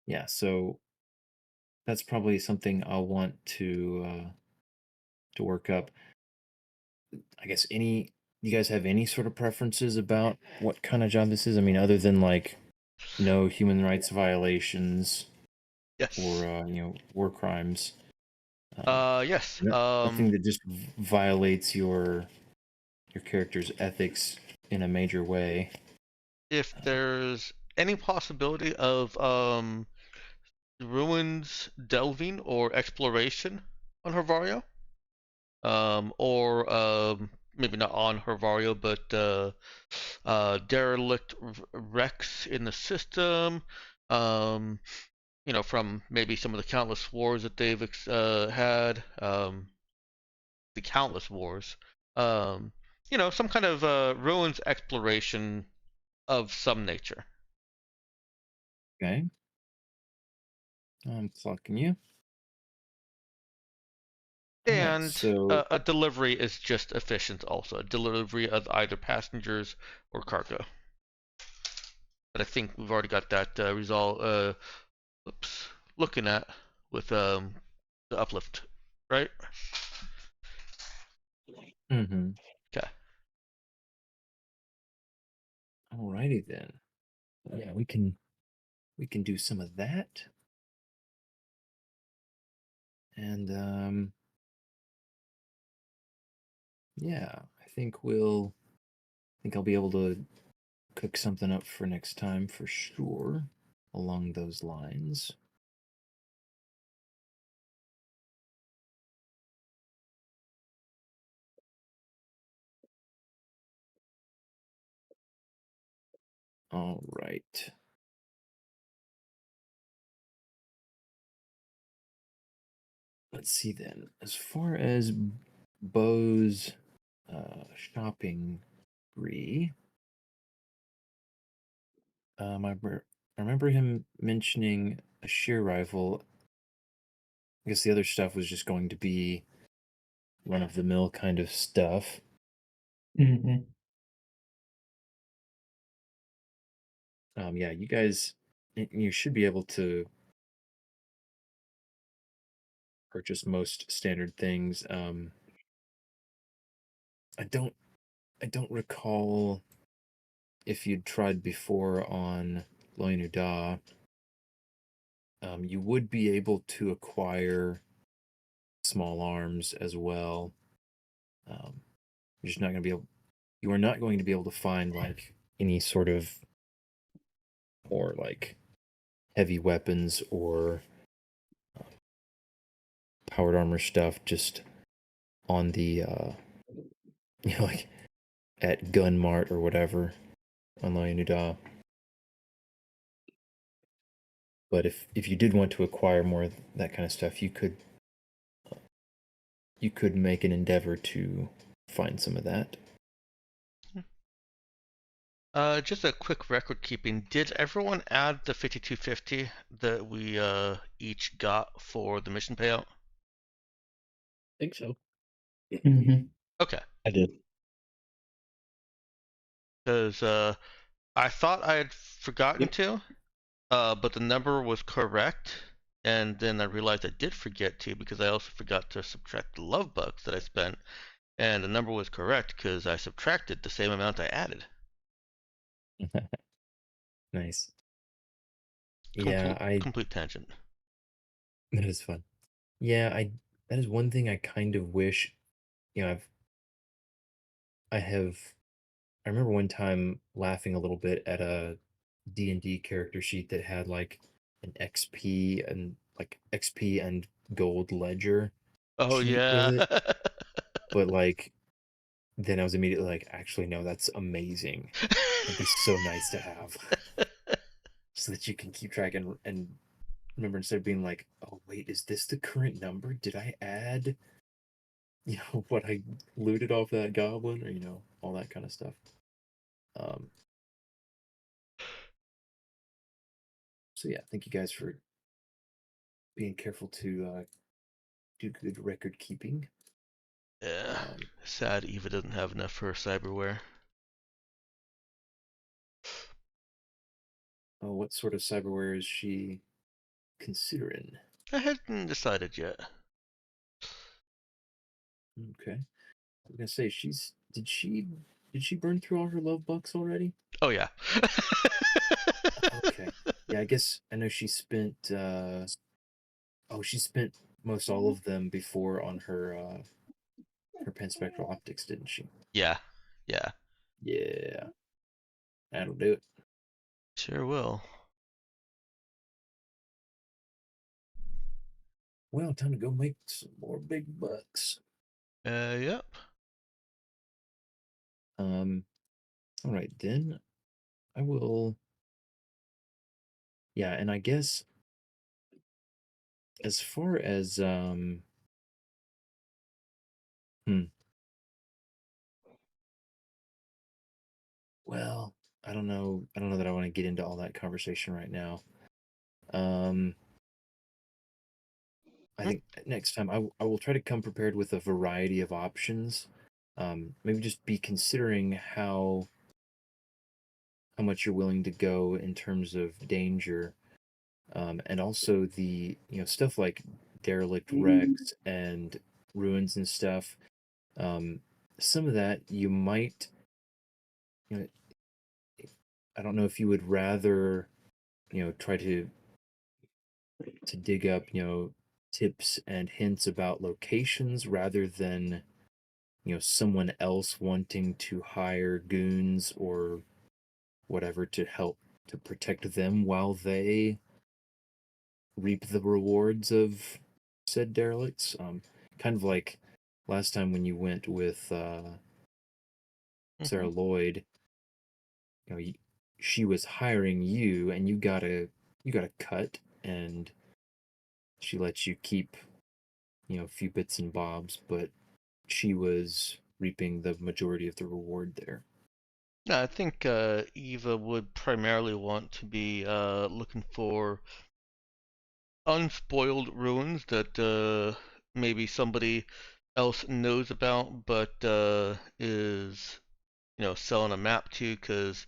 Yeah, so that's probably something I'll want to work up. I guess you guys have any sort of preferences about what kind of job this is? I mean, other than like no human rights violations Yes. or war crimes. Yes. Nothing that just violates your character's ethics in a major way. If there's any possibility of ruins delving or exploration on Hervario, or maybe not on Hervario, but derelict wrecks in the system, from maybe some of the countless wars that they've had, the countless wars, um, some kind of ruins exploration of some nature. Okay. I'm clocking you. All right, And so a delivery is just efficient also. A delivery of either passengers or cargo. But I think we've already got that resolved. Looking at with the uplift, right? mm-hmm. Okay. Alrighty then. Yeah, we can do some of that. And yeah, I think I'll be able to cook something up for next time for sure along those lines. All right. Let's see then. As far as Bo's shopping spree, I remember him mentioning a shear rifle. I guess the other stuff was just going to be run of the mill kind of stuff. Mm-hmm. Yeah, you guys, you should be able to purchase most standard things. I don't recall if you'd tried before on Loinuda. You would be able to acquire small arms as well. You're just not going to be able. You are not going to be able to find like any sort of or like heavy weapons or powered armor stuff just on the like at Gun Mart or whatever on Loinuda. But if you did want to acquire more of that kind of stuff, you could make an endeavor to find some of that. Just a quick record keeping. Did everyone add the 5250 that we each got for the mission payout? I think so. Mm-hmm. Okay. I did. Because I thought I had forgotten to, but the number was correct. And then I realized I did forget to because I also forgot to subtract the love bucks that I spent. And the number was correct because I subtracted the same amount I added. Nice. Yeah, Complete tangent. that is fun. Yeah, that is one thing I kind of wish, you know, I remember one time laughing a little bit at a D&D character sheet that had like an XP and gold ledger Oh sheet with yeah. it, but like then I was immediately like, actually no, that's amazing. That'd be so nice to have. So that you can keep track and remember, instead of being like, oh wait, is this the current number? Did I add, what I looted off that goblin, or all that kind of stuff. Um, so yeah, thank you guys for being careful to do good record keeping. Yeah. Sad Eva doesn't have enough for her cyberware. Oh, what sort of cyberware is she considering? I hadn't decided yet. Okay, I was gonna say did she burn through all her love bucks already? Oh yeah. Okay, yeah, I guess I know she spent. She spent most all of them before on her panspectral optics, didn't she? Yeah. Yeah. Yeah, that'll do it. Sure will. Well, time to go make some more big bucks. Yep. All right then. I will. Yeah, and I guess as far as hmm, well, I don't know. I don't know that I want to get into all that conversation right now. I think next time I will try to come prepared with a variety of options. Maybe just be considering how much you're willing to go in terms of danger, and also the stuff like derelict wrecks and ruins and stuff. Some of that you might, you know, I don't know if you would rather, try to dig up, tips and hints about locations rather than, someone else wanting to hire goons or whatever to help to protect them while they reap the rewards of said derelicts. Kind of like last time when you went with Sarah Lloyd, she was hiring you, and you got a cut, and she lets you keep a few bits and bobs, but she was reaping the majority of the reward there. Yeah, I think Eva would primarily want to be looking for unspoiled ruins that maybe somebody else knows about, but is selling a map to because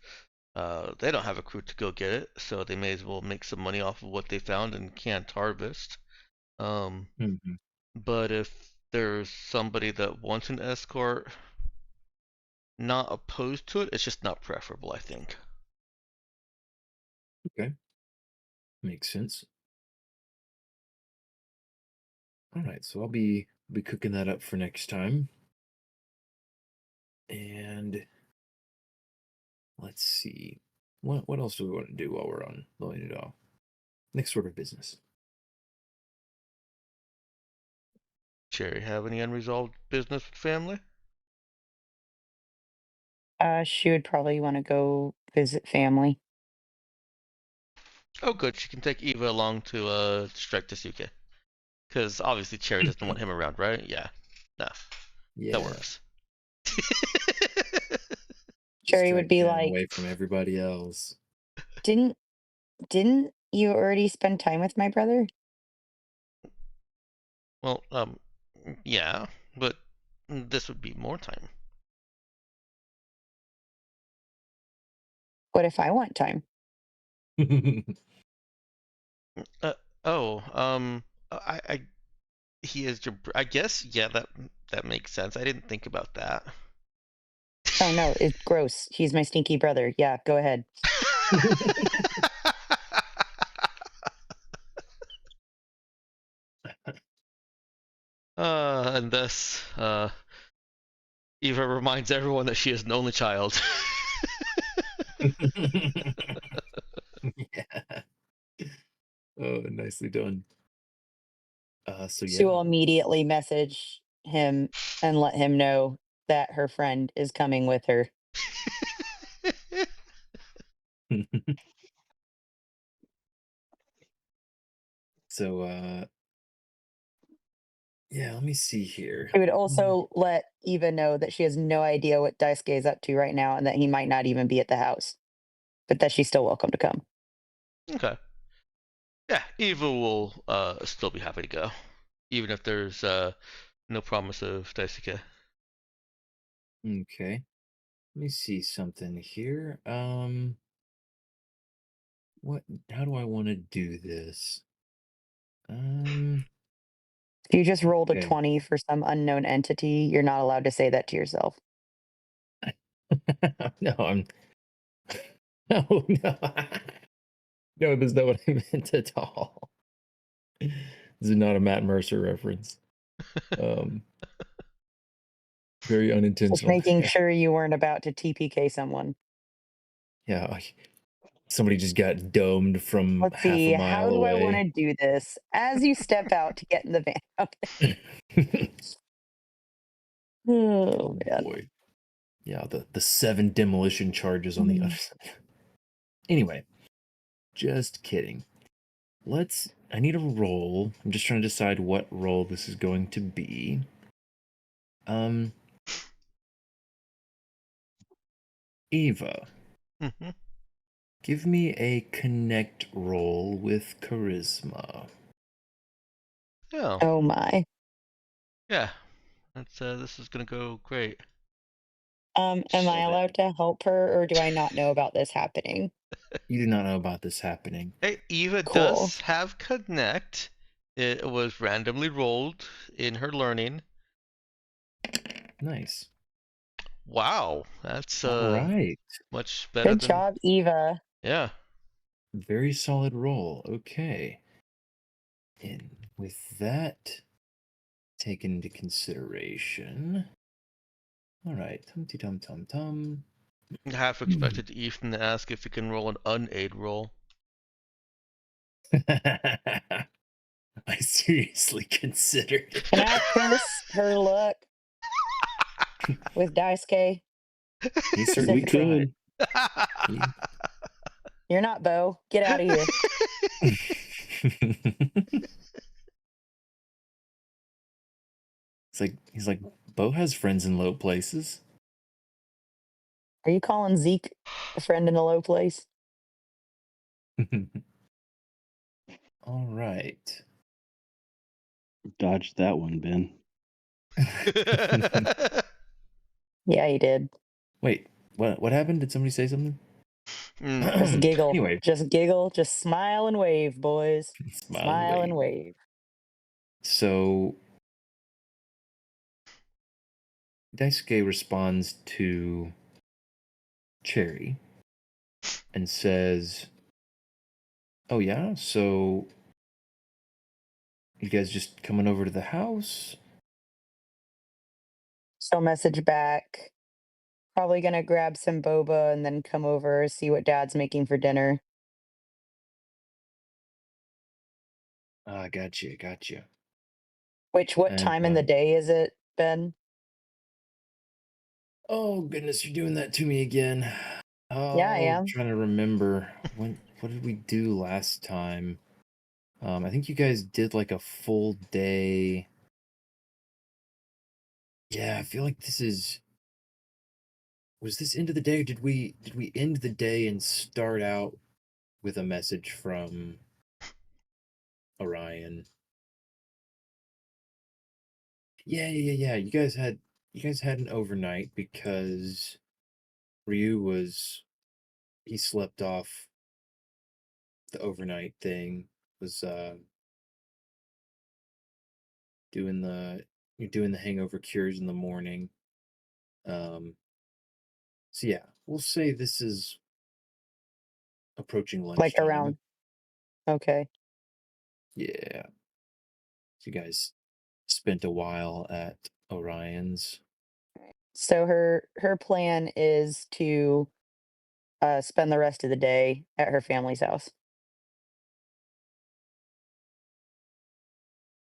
they don't have a crew to go get it, so they may as well make some money off of what they found and can't harvest. Mm-hmm. But if there's somebody that wants an escort, not opposed to it, it's just not preferable, I think. Okay, makes sense. All right, so I'll be cooking that up for next time. And let's see. What else do we want to do while we're on loading it off? Next sort of business. Cherry, have any unresolved business with family? She would probably want to go visit family. Oh, good. She can take Eva along to strike Tasuke. Because obviously Cherry doesn't want him around, right? Yeah. No. Yeah. That works. Cherry would Distract be him like, away from everybody else. didn't you already spend time with my brother? Well, yeah, but this would be more time. What if I want time? Uh, oh, I he is your. I guess yeah, that makes sense. I didn't think about that. Oh no, it's gross. He's my stinky brother. Yeah, go ahead. And thus, Eva reminds everyone that she is an only child. Yeah. Oh, nicely done. So She will yeah. immediately message him and let him know that her friend is coming with her. So yeah, let me see here. She would also let Eva know that she has no idea what Daisuke is up to right now and that he might not even be at the house, but that she's still welcome to come. Okay. Yeah, Eva will still be happy to go, even if there's no promise of Daisuke. Okay. Let me see something here. What how do I want to do this? If you just rolled a Okay. 20 for some unknown entity, you're not allowed to say that to yourself. No, I'm no, no. No, that's not what I meant at all. This is not a Matt Mercer reference. Very Just unintentional. making sure you weren't about to TPK someone. Yeah, somebody just got domed from Let's half a see. How mile do I want away. to do this? As you step out to get in the van. Okay. Oh, Oh man. boy. Yeah, the 7 demolition charges on the Mm. other side. Anyway, just kidding. I need a roll. I'm just trying to decide what role this is going to be. Eva, Mm-hmm. give me a connect roll with charisma. Yeah. Oh, my. Yeah. That's this is gonna go great. Am I Love it. allowed to help her or do I not know about this happening? You do not know about this happening. Hey, Eva Cool. does have connect. It was randomly rolled in her learning. Nice. Wow, that's All right. much better Good than job, Eva. yeah. Very solid roll. Okay. And with that taken into consideration. All right. Tum tum tum tum. Half expected Ethan to ask if he can roll an unaid roll. I seriously considered it. Can I curse her luck with Daisuke? He certainly We Specifically. could. He- You're not Bo. Get out of here. he's like, Bo has friends in low places. Are you calling Zeke a friend in a low place? All right. Dodged that one, Ben. Yeah, he did. Wait, what happened? Did somebody say something? Just giggle. Anyway, Just giggle. Just smile and wave, boys. Smile and wave. So Daisuke responds to Cherry and says, "Oh yeah, so you guys just coming over to the house?" So message back. Probably gonna grab some boba and then come over, see what dad's making for dinner. Ah, gotcha. What And time in the day is it, Ben? oh goodness, you're doing that to me again. Yeah, I Oh, I'm am. trying to remember what did we do last time? I think you guys did like a full day. Yeah, I feel like was this end of the day? Or did we end the day and start out with a message from Orion? Yeah. You guys had an overnight because Ryu he slept off the overnight thing was doing the you're doing the hangover cures in the morning. So yeah, we'll say this is approaching Like lunchtime. around. Okay. Yeah. So you guys spent a while at Orion's. So her plan is to spend the rest of the day at her family's house.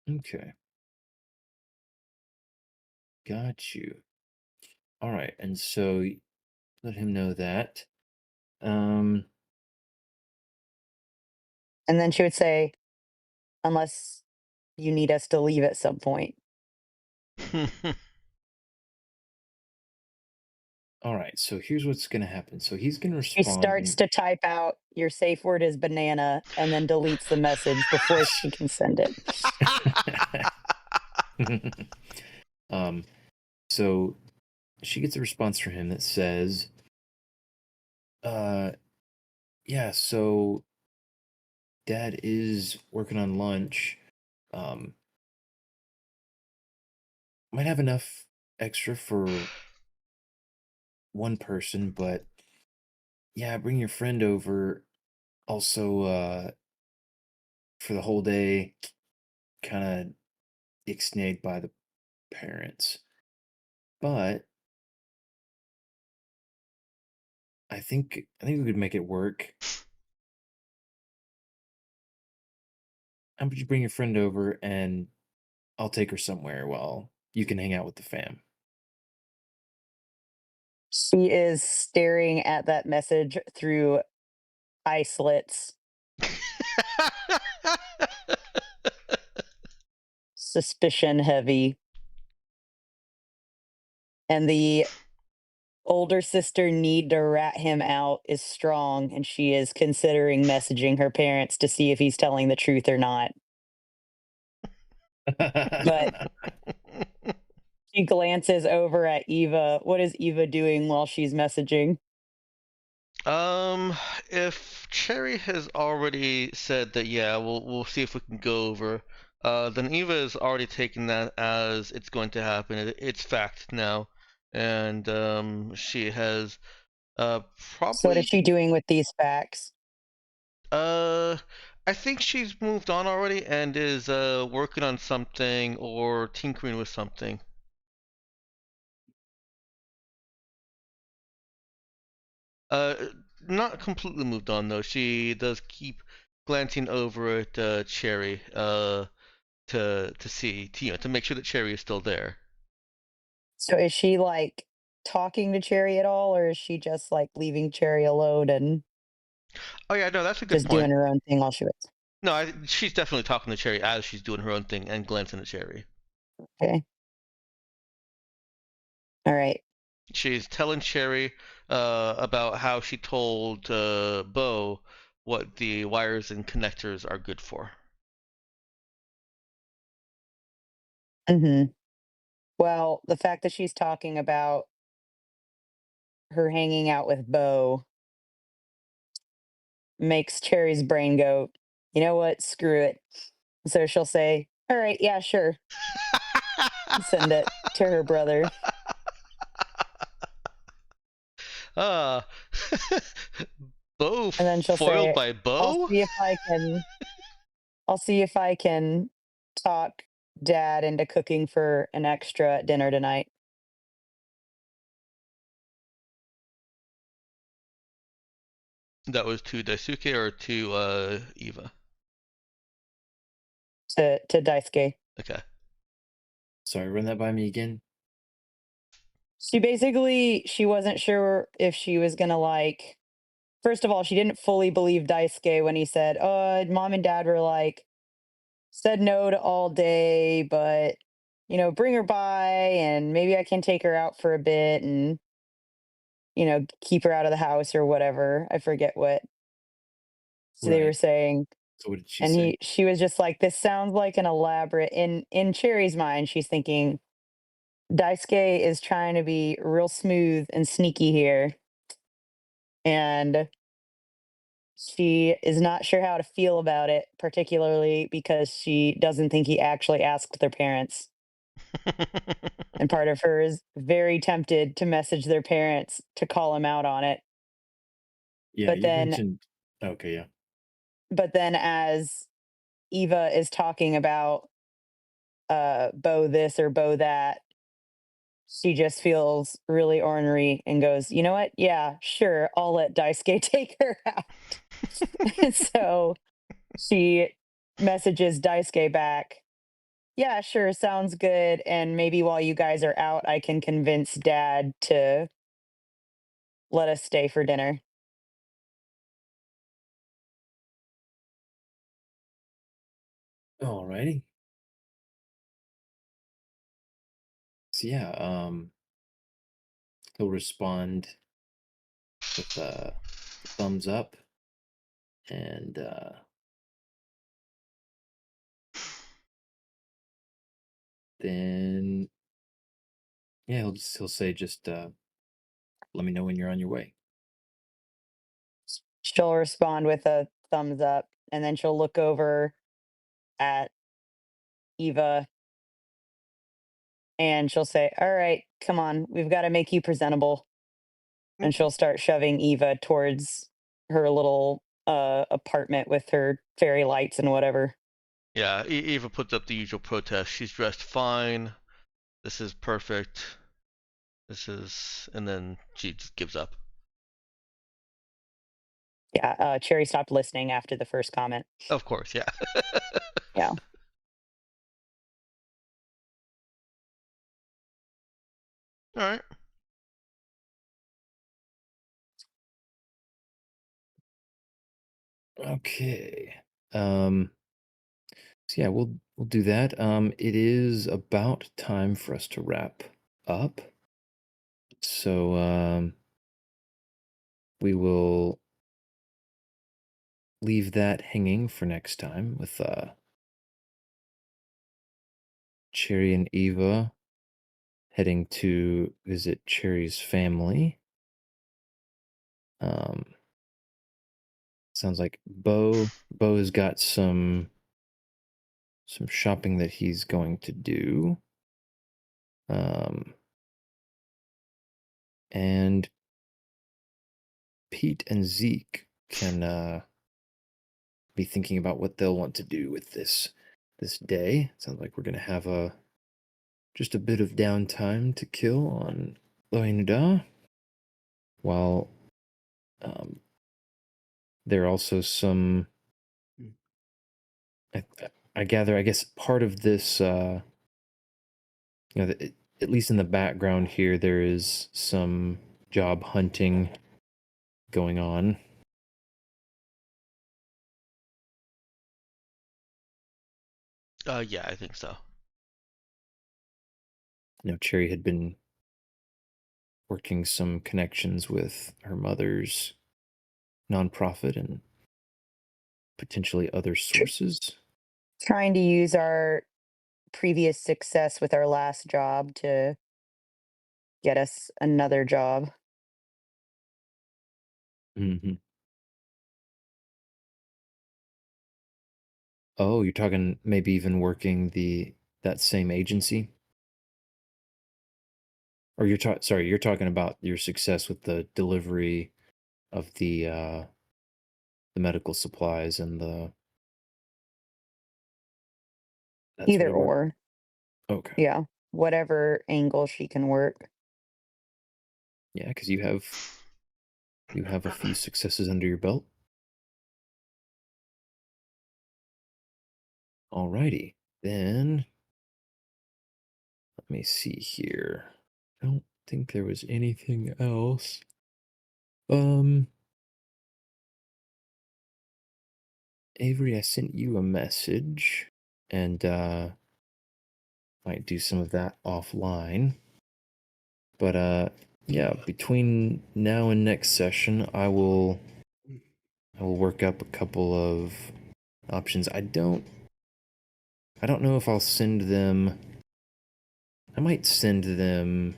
Okay. Got you. All right, and so let him know that. Um, And then she would say, unless you need us to leave at some point. all right, so here's what's gonna happen. So he's gonna She starts respond. to type out your safe word is banana and then deletes the message before she can send it. um, so she gets a response from him that says, yeah, so dad is working on lunch. Um, might have enough extra for one person, but yeah, bring your friend over. Also, for the whole day, kind of ixnayed by the parents. But I think we could make it work. How about you bring your friend over and I'll take her somewhere while you can hang out with the fam. She is staring at that message through eye slits, suspicion heavy. And the older sister need to rat him out is strong, and she is considering messaging her parents to see if he's telling the truth or not. But she glances over at Eva. What is Eva doing while she's messaging? Um, if Cherry has already said that, yeah, we'll see if we can go over, then Eva is already taking that as it's going to happen. It's fact now, and she has So what is probably she doing with these facts? uh, I think she's moved on already and is working on something or tinkering with something. Uh, Not completely moved on though. She does keep glancing over at Cherry, to see, to make sure that Cherry is still there. So is she like talking to Cherry at all, or is she just like leaving Cherry alone and Oh yeah, no, that's a good just doing point. her own thing while she waits? No, she's definitely talking to Cherry as she's doing her own thing and glancing at Cherry. Okay. All right. She's telling Cherry about how she told Bo what the wires and connectors are good for. Mm-hmm. Well, the fact that she's talking about her hanging out with Bo makes Cherry's brain go, you know what? Screw it. So she'll say, all right, yeah, sure. Send it to her brother. uh, Bo And then she'll foiled say, by I'll Bo? see if I can I'll see if I can talk dad into cooking for an extra dinner tonight That was to Daisuke or to Eva? to Daisuke. Okay. Sorry, run that by me again. She wasn't sure if she was gonna like, first of all, she didn't fully believe Daisuke when he said, mom and dad were like said no to all day, but bring her by and maybe I can take her out for a bit and keep her out of the house or whatever. I forget what they were Right. saying. So what did she And say? she was just like, this sounds like an elaborate, in Cherry's mind, she's thinking Daisuke is trying to be real smooth and sneaky here. And She is not sure how to feel about it, particularly because she doesn't think he actually asked their parents. And part of her is very tempted to message their parents to call him out on it. Yeah, But you then mentioned. Okay, yeah. but then as Eva is talking about bow this or bow that, she just feels really ornery and goes, you know what? Yeah, sure. I'll let Daisuke take her out. And so she messages Daisuke back. Yeah, sure. Sounds good. And maybe while you guys are out, I can convince dad to let us stay for dinner. Alrighty. So yeah, he'll respond with a thumbs up, and then yeah, he'll say just let me know when you're on your way. She'll respond with a thumbs up, and then she'll look over at Eva and she'll say, all right, come on, we've got to make you presentable. And she'll start shoving Eva towards her little apartment with her fairy lights and whatever. Yeah, Eva puts up the usual protest. She's dressed fine. This is perfect. And then she just gives up. Yeah, Cherry stopped listening after the first comment. Of course, yeah. Yeah. All right. Okay. So yeah, we'll do that. It is about time for us to wrap up. So we will leave that hanging for next time with Cherry and Eva heading to visit Cherry's family. Sounds like Bo has got some shopping that he's going to do. And Pete and Zeke can be thinking about what they'll want to do with this day. Sounds like we're gonna have just a bit of downtime to kill on Loinda, while there are also some. I gather, I guess part of this, at least in the background here, there is some job hunting going on. Yeah, I think so. Cherry had been working some connections with her mother's nonprofit and potentially other sources. Trying to use our previous success with our last job to get us another job. Mm-hmm. Oh, you're talking maybe even working that same agency? Or you're talking about your success with the delivery of the medical supplies and that's Either whatever. or. Okay. Yeah. Whatever angle she can work. Yeah, because you have a few successes under your belt. Alrighty, then let me see here. I don't think there was anything else. Avery, I sent you a message, and might do some of that offline. But yeah, between now and next session, I will work up a couple of options. I don't know if I'll send them. I might send them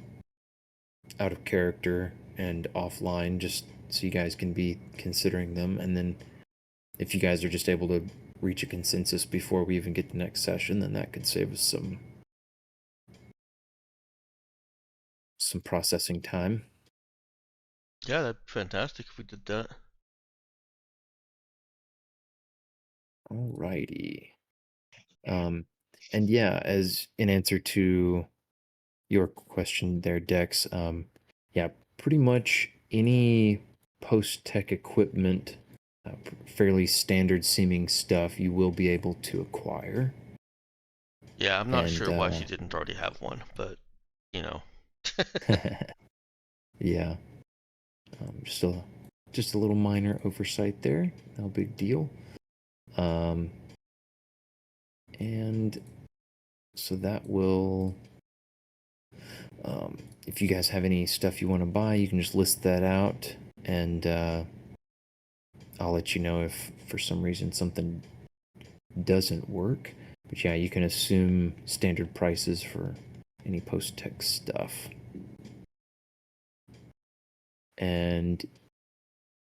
out of character and offline, just so you guys can be considering them, and then if you guys are just able to reach a consensus before we even get to next session, then that could save us some processing time. Yeah, that'd be fantastic if we did that. Alrighty. And yeah, as in answer to your question there, Dex, yeah, pretty much any post-tech equipment, fairly standard seeming stuff you will be able to acquire. Yeah, I'm not And, sure why she didn't already have one, but you know. yeah, just a little minor oversight there, no big deal. And so that will, if you guys have any stuff you want to buy, you can just list that out, and I'll let you know if for some reason something doesn't work. But yeah, you can assume standard prices for any post-tech stuff. And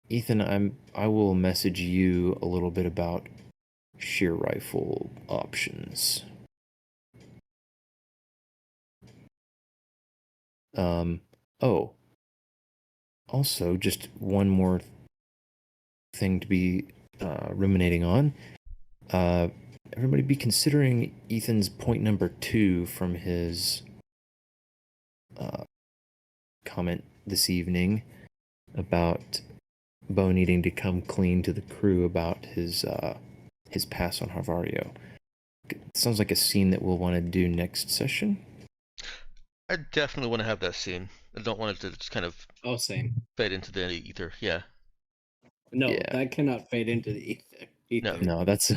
Ethan, I will message you a little bit about shear rifle options. Oh, also, just one more thing to be ruminating on. Everybody be considering Ethan's point number 2 from his comment this evening about Bo needing to come clean to the crew about his pass on Harvario. It sounds like a scene that we'll want to do next session. I definitely want to have that scene. I don't want it to just kind of same. fade into the ether. Yeah. No, Yeah. that cannot fade into the ether. No, that's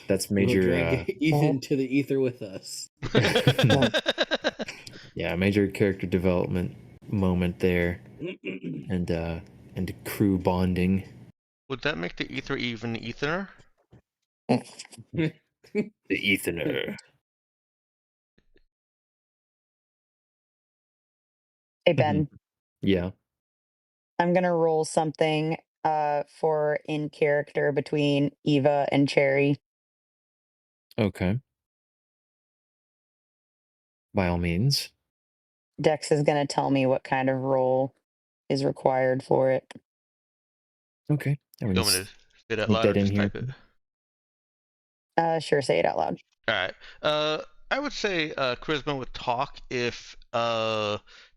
We'll major. drag Ethan to the ether with us. Yeah, major character development moment there, and crew bonding. Would that make the ether even ethener? The Ethener. Hey Ben, Yeah. I'm gonna roll something for in character between Eva and Cherry. Okay. By all means. Dex is gonna tell me what kind of roll is required for it. Okay. You want me to say that sneak loud or that in just here. type it? Sure, say it out loud. All right. I would say charisma would talk if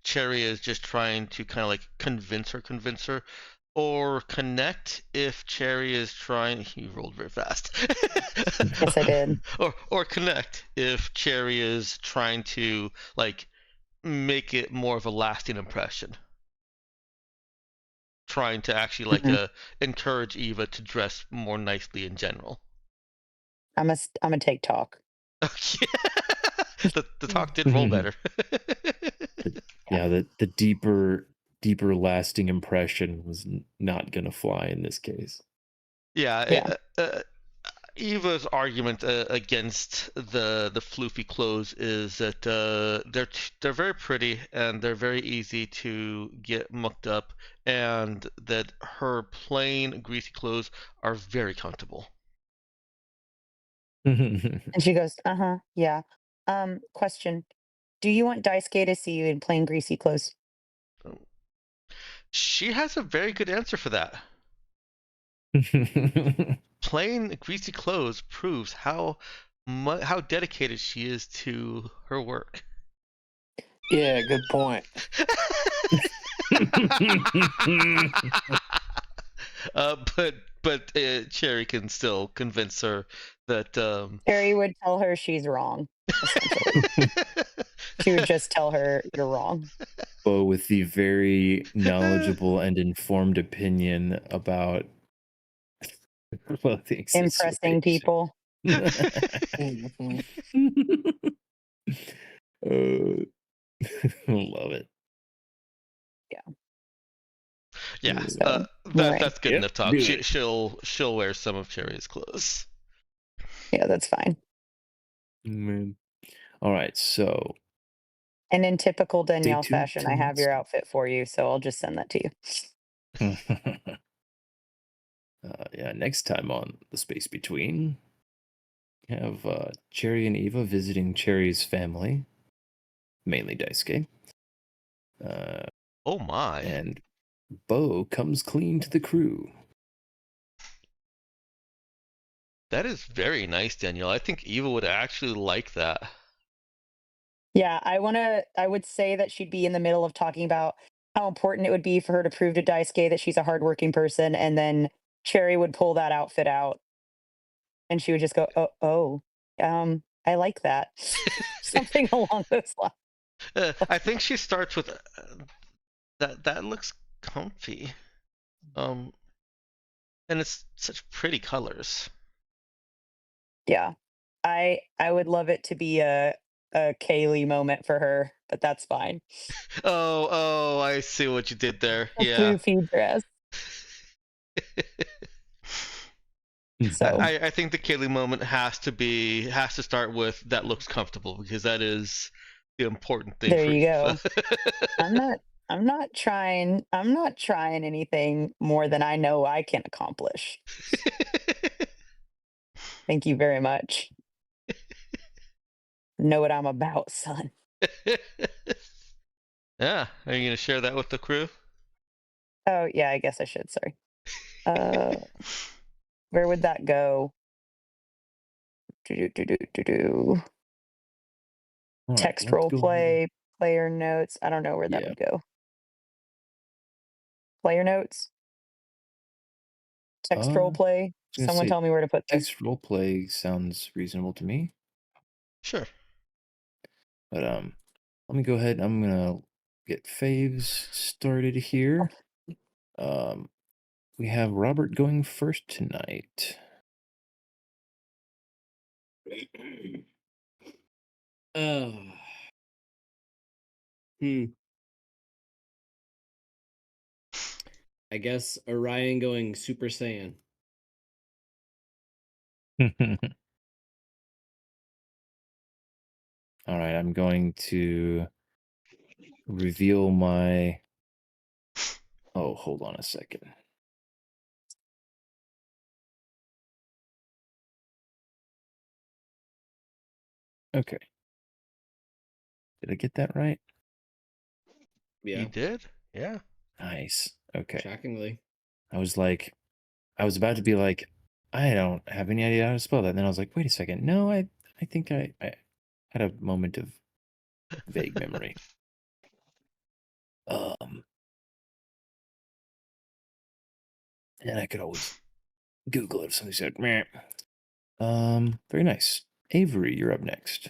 Cherry is just trying to kind of like convince her, or connect if Cherry is trying. You rolled very fast. Yes, I did. Or connect if Cherry is trying to like make it more of a lasting impression. Trying to actually like encourage Eva to dress more nicely in general. I'm gonna take talk. the talk did roll better. Yeah, the deeper lasting impression was not gonna fly in this case. Yeah. Eva's argument against the floofy clothes is that they're very pretty and they're very easy to get mucked up, and that her plain greasy clothes are very comfortable. And she goes, yeah. Question. Do you want Daisuke to see you in plain greasy clothes? She has a very good answer for that. Plain greasy clothes proves how dedicated she is to her work. Yeah, good point. But Cherry can still convince her that Cherry would tell her she's wrong. Essentially, she would just tell her you're wrong. Bo with the very knowledgeable and informed opinion about Impressing people. Love it. Yeah, So, that's good Yep, enough talk. do it. She'll wear some of Cherry's clothes. Yeah, that's fine. Man. All right, so And in typical Danielle tuned fashion, till I have next your time. outfit for you, so I'll just send that to you. Yeah, next time on The Space Between, we have Cherry and Eva visiting Cherry's family, mainly Daisuke. Oh my. And Bo comes clean to the crew. That is very nice, Daniel. I think Eva would actually like that. Yeah, I would say that she'd be in the middle of talking about how important it would be for her to prove to Daisuke that she's a hardworking person, and then Cherry would pull that outfit out, and she would just go, I like that. Something along those lines. I think she starts with that looks comfy. And it's such pretty colors. Yeah. I would love it to be a Kaylee moment for her, but that's fine. Oh, I see what you did there. A Yeah. poofy dress. So I think the Kaylee moment has to start with that looks comfortable, because that is the important thing there for you Eva. go. I'm not trying anything more than I know I can accomplish. Thank you very much. Know what I'm about, son. Yeah, are you gonna share that with the crew? Oh yeah, I guess I should, sorry. Where would that go? All right, Text let's role go ahead. play, player notes. I don't know where that Yeah. would go. Player notes? Text role play? I was gonna Someone say, tell me where to put this. text roleplay sounds reasonable to me. Sure. But let me go ahead. I'm gonna get faves started here. We have Robert going first tonight. Oh. I guess Orion going Super Saiyan. All right, I'm going to reveal my. Oh, hold on a second. Okay. Did I get that right? Yeah. You did? Yeah. Nice. Okay. Shockingly. I was about to be like, I don't have any idea how to spell that. And then I was like, wait a second. No, I think I had a moment of vague memory. And I could always Google it if somebody said, meh. Very nice. Avery, you're up next.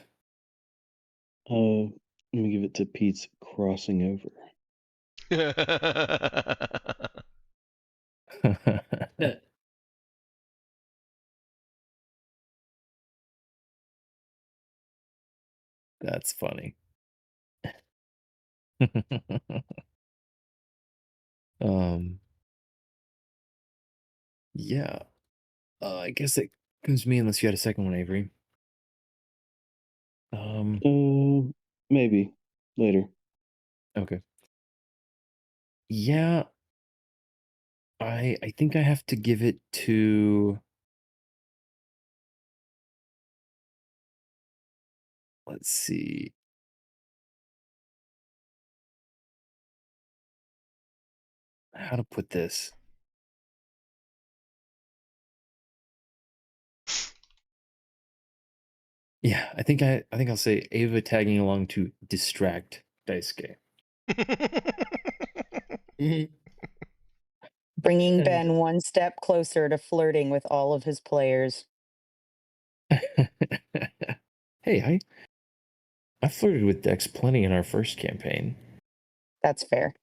Let me give it to Pete's crossing over. That's funny. Yeah. I guess it comes to me unless you had a second one, Avery. Maybe later. Okay. Yeah. I think I have to give it to. Let's see. How to put this? Yeah, I think I'll say Ava tagging along to distract Daisuke. Bringing And- Ben one step closer to flirting with all of his players. Hey, I flirted with Dex plenty in our first campaign. That's fair.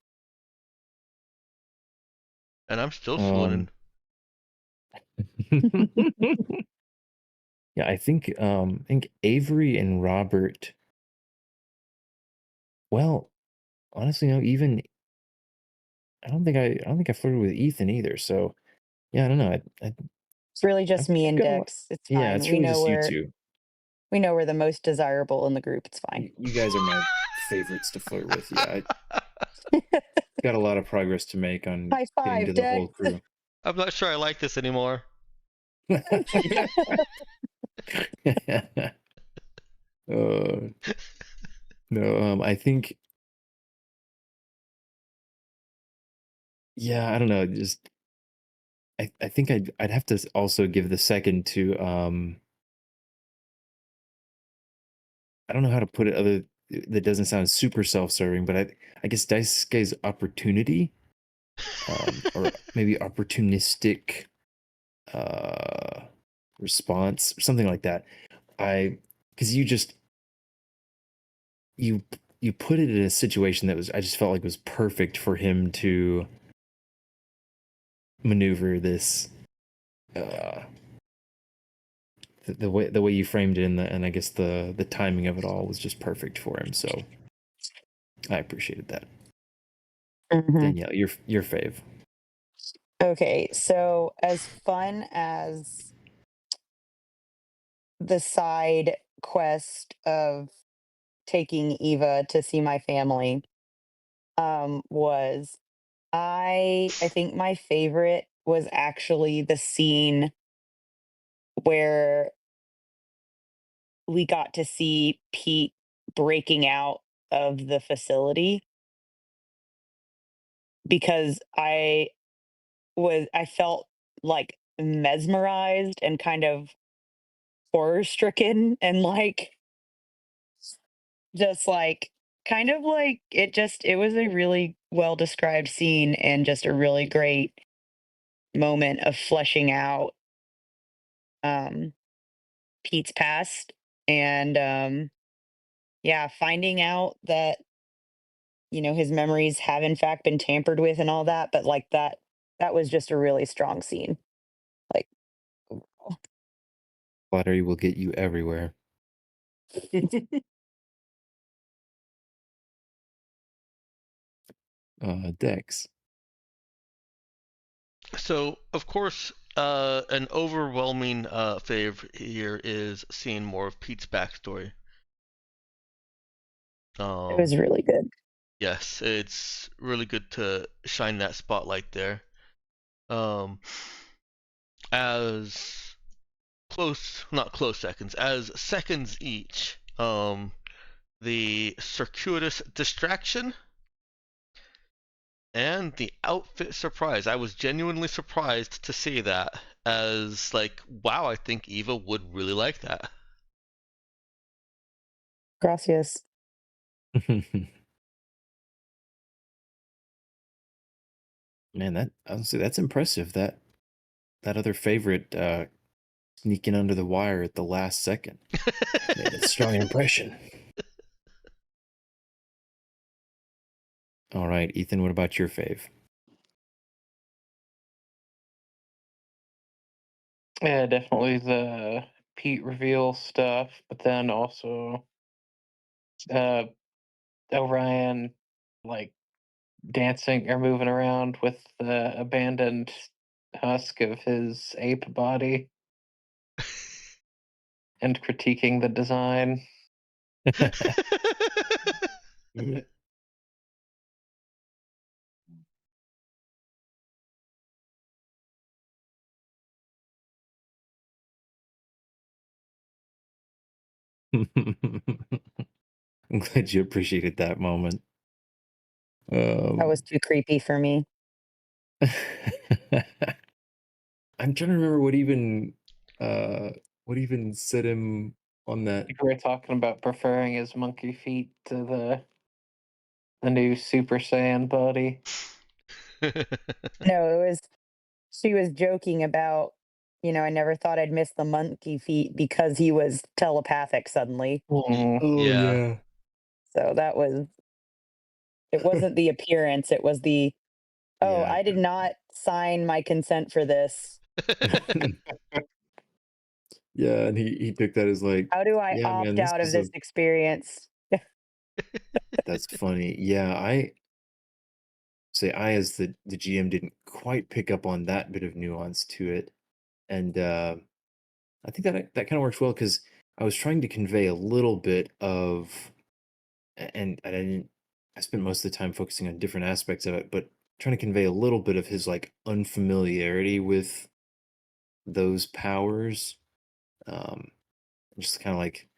And I'm still swooning. Yeah, I think Avery and Robert. Well, honestly, no. Even I don't think I flirted with Ethan either. So yeah, I don't know. It's really just me and Dex. It's fine. Yeah, it's really just you two. We know we're the most desirable in the group. It's fine. You guys are my favorites to flirt with. Yeah, I got a lot of progress to make on High getting five, to the Dex. whole crew. I'm not sure I like this anymore. No, I think, yeah, I don't know. Just, I think I'd have to also give the second to, I don't know how to put it other that doesn't sound super self-serving, but I guess Daisuke's opportunity, or maybe opportunistic, uh, response, something like that. Because you you put it in a situation that was, I just felt like was perfect for him to maneuver this, uh the way you framed it, and I guess the timing of it all was just perfect for him, so I appreciated that. Mhm. Danielle, your fave. Okay, so as fun as the side quest of taking Eva to see my family was, I think my favorite was actually the scene where we got to see Pete breaking out of the facility, because I felt like mesmerized and kind of horror stricken, and like just like kind of like it was a really well described scene and just a really great moment of fleshing out um Pete's past, and yeah, finding out that his memories have in fact been tampered with and all that, but like that was just a really strong scene. Like Flattery will get you everywhere. Dex. So, of course, an overwhelming fave here is seeing more of Pete's backstory. it was really good. Yes, it's really good to shine that spotlight there. Um, as not close seconds, as seconds each. The circuitous distraction and the outfit surprise. I was genuinely surprised to see that, as like, wow, I think Eva would really like that. Gracias. Man, that honestly, that's impressive. That other favorite, sneaking under the wire at the last second made a strong impression. All right, Ethan, what about your fave? Yeah, definitely the Pete reveal stuff, but then also uh Orion like dancing or moving around with the abandoned husk of his ape body and critiquing the design. I'm glad you appreciated that moment. That was too creepy for me. I'm trying to remember uh what even set him on that. We were talking about preferring his monkey feet to the new Super Saiyan body. No, it was she was joking about, I never thought I'd miss the monkey feet because he was telepathic suddenly. Mhm. Oh Yeah. yeah. So it wasn't the appearance, it was the, oh, Yeah. I did not sign my consent for this. Yeah, and he took that as like, How do I yeah, man, opt this out of is a this experience? that's funny. Yeah, I as the GM didn't quite pick up on that bit of nuance to it. And I think that kind of works well because I was trying to convey a little bit of, and I didn't. I spent most of the time focusing on different aspects of it, but trying to convey a little bit of his like unfamiliarity with those powers. Just kind of like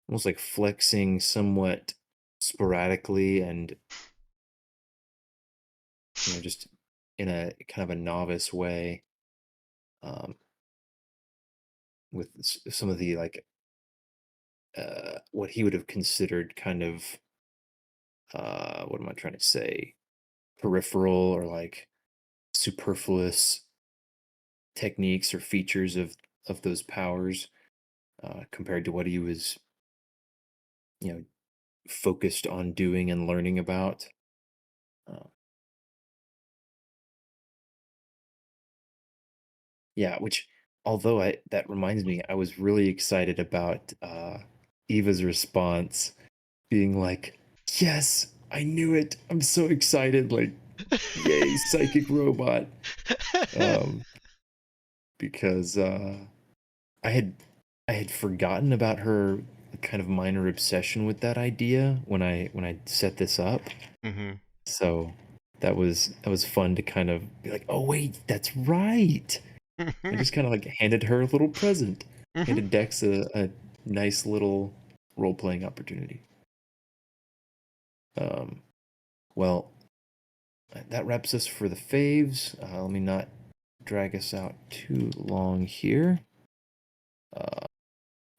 almost like flexing somewhat sporadically and just in a kind of a novice way, um, with some of the like what he would have considered kind of what am I trying to say, peripheral or like superfluous techniques or features of those powers, compared to what he was focused on doing and learning about. Uh, yeah, which although I that reminds me, I was really excited about Eva's response being like, "Yes, I knew it. I'm so excited! Like, yay, psychic robot!" Because I had I had forgotten about her kind of minor obsession with that idea when I set this up. Mm-hmm. So that was fun to kind of be like, oh wait, that's right. I just kind of like handed her a little present. Handed Dex a nice little role playing opportunity. Well, that wraps us for the faves. Let me not drag us out too long here.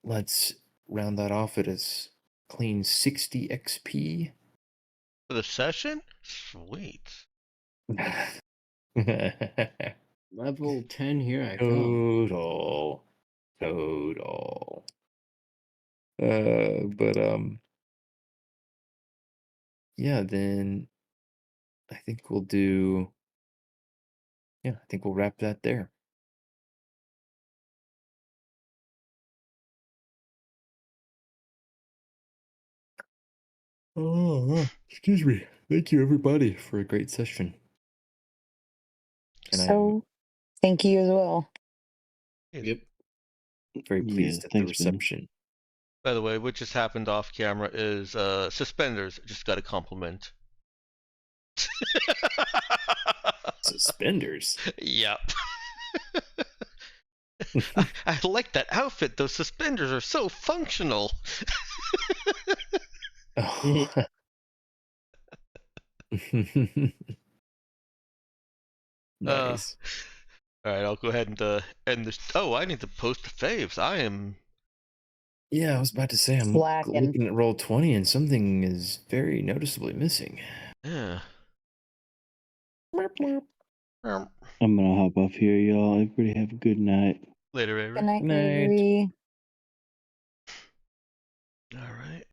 Let's round that off at a clean 60 XP. For the session? Sweet. Level 10, here I come. Total. Yeah, then I think we'll do. Yeah, I think we'll wrap that there. Oh, excuse me. Thank you, everybody, for a great session. And So, thank you as well. Yep. I'm very Yeah, pleased at the thanks, Ben. reception. By the way, what just happened off camera is suspenders just got a compliment. Suspenders. Yep. I like that outfit. Those suspenders are so functional. Oh. Nice. All right, I'll go ahead and end this. Oh, I need to post the faves. I am. Yeah, I was about to say I'm Slacking. looking at roll 20 and something is very noticeably missing. Yeah. I'm gonna hop off here, y'all. Everybody have a good night. Later, Avery. Good night, Good night. Avery. All right.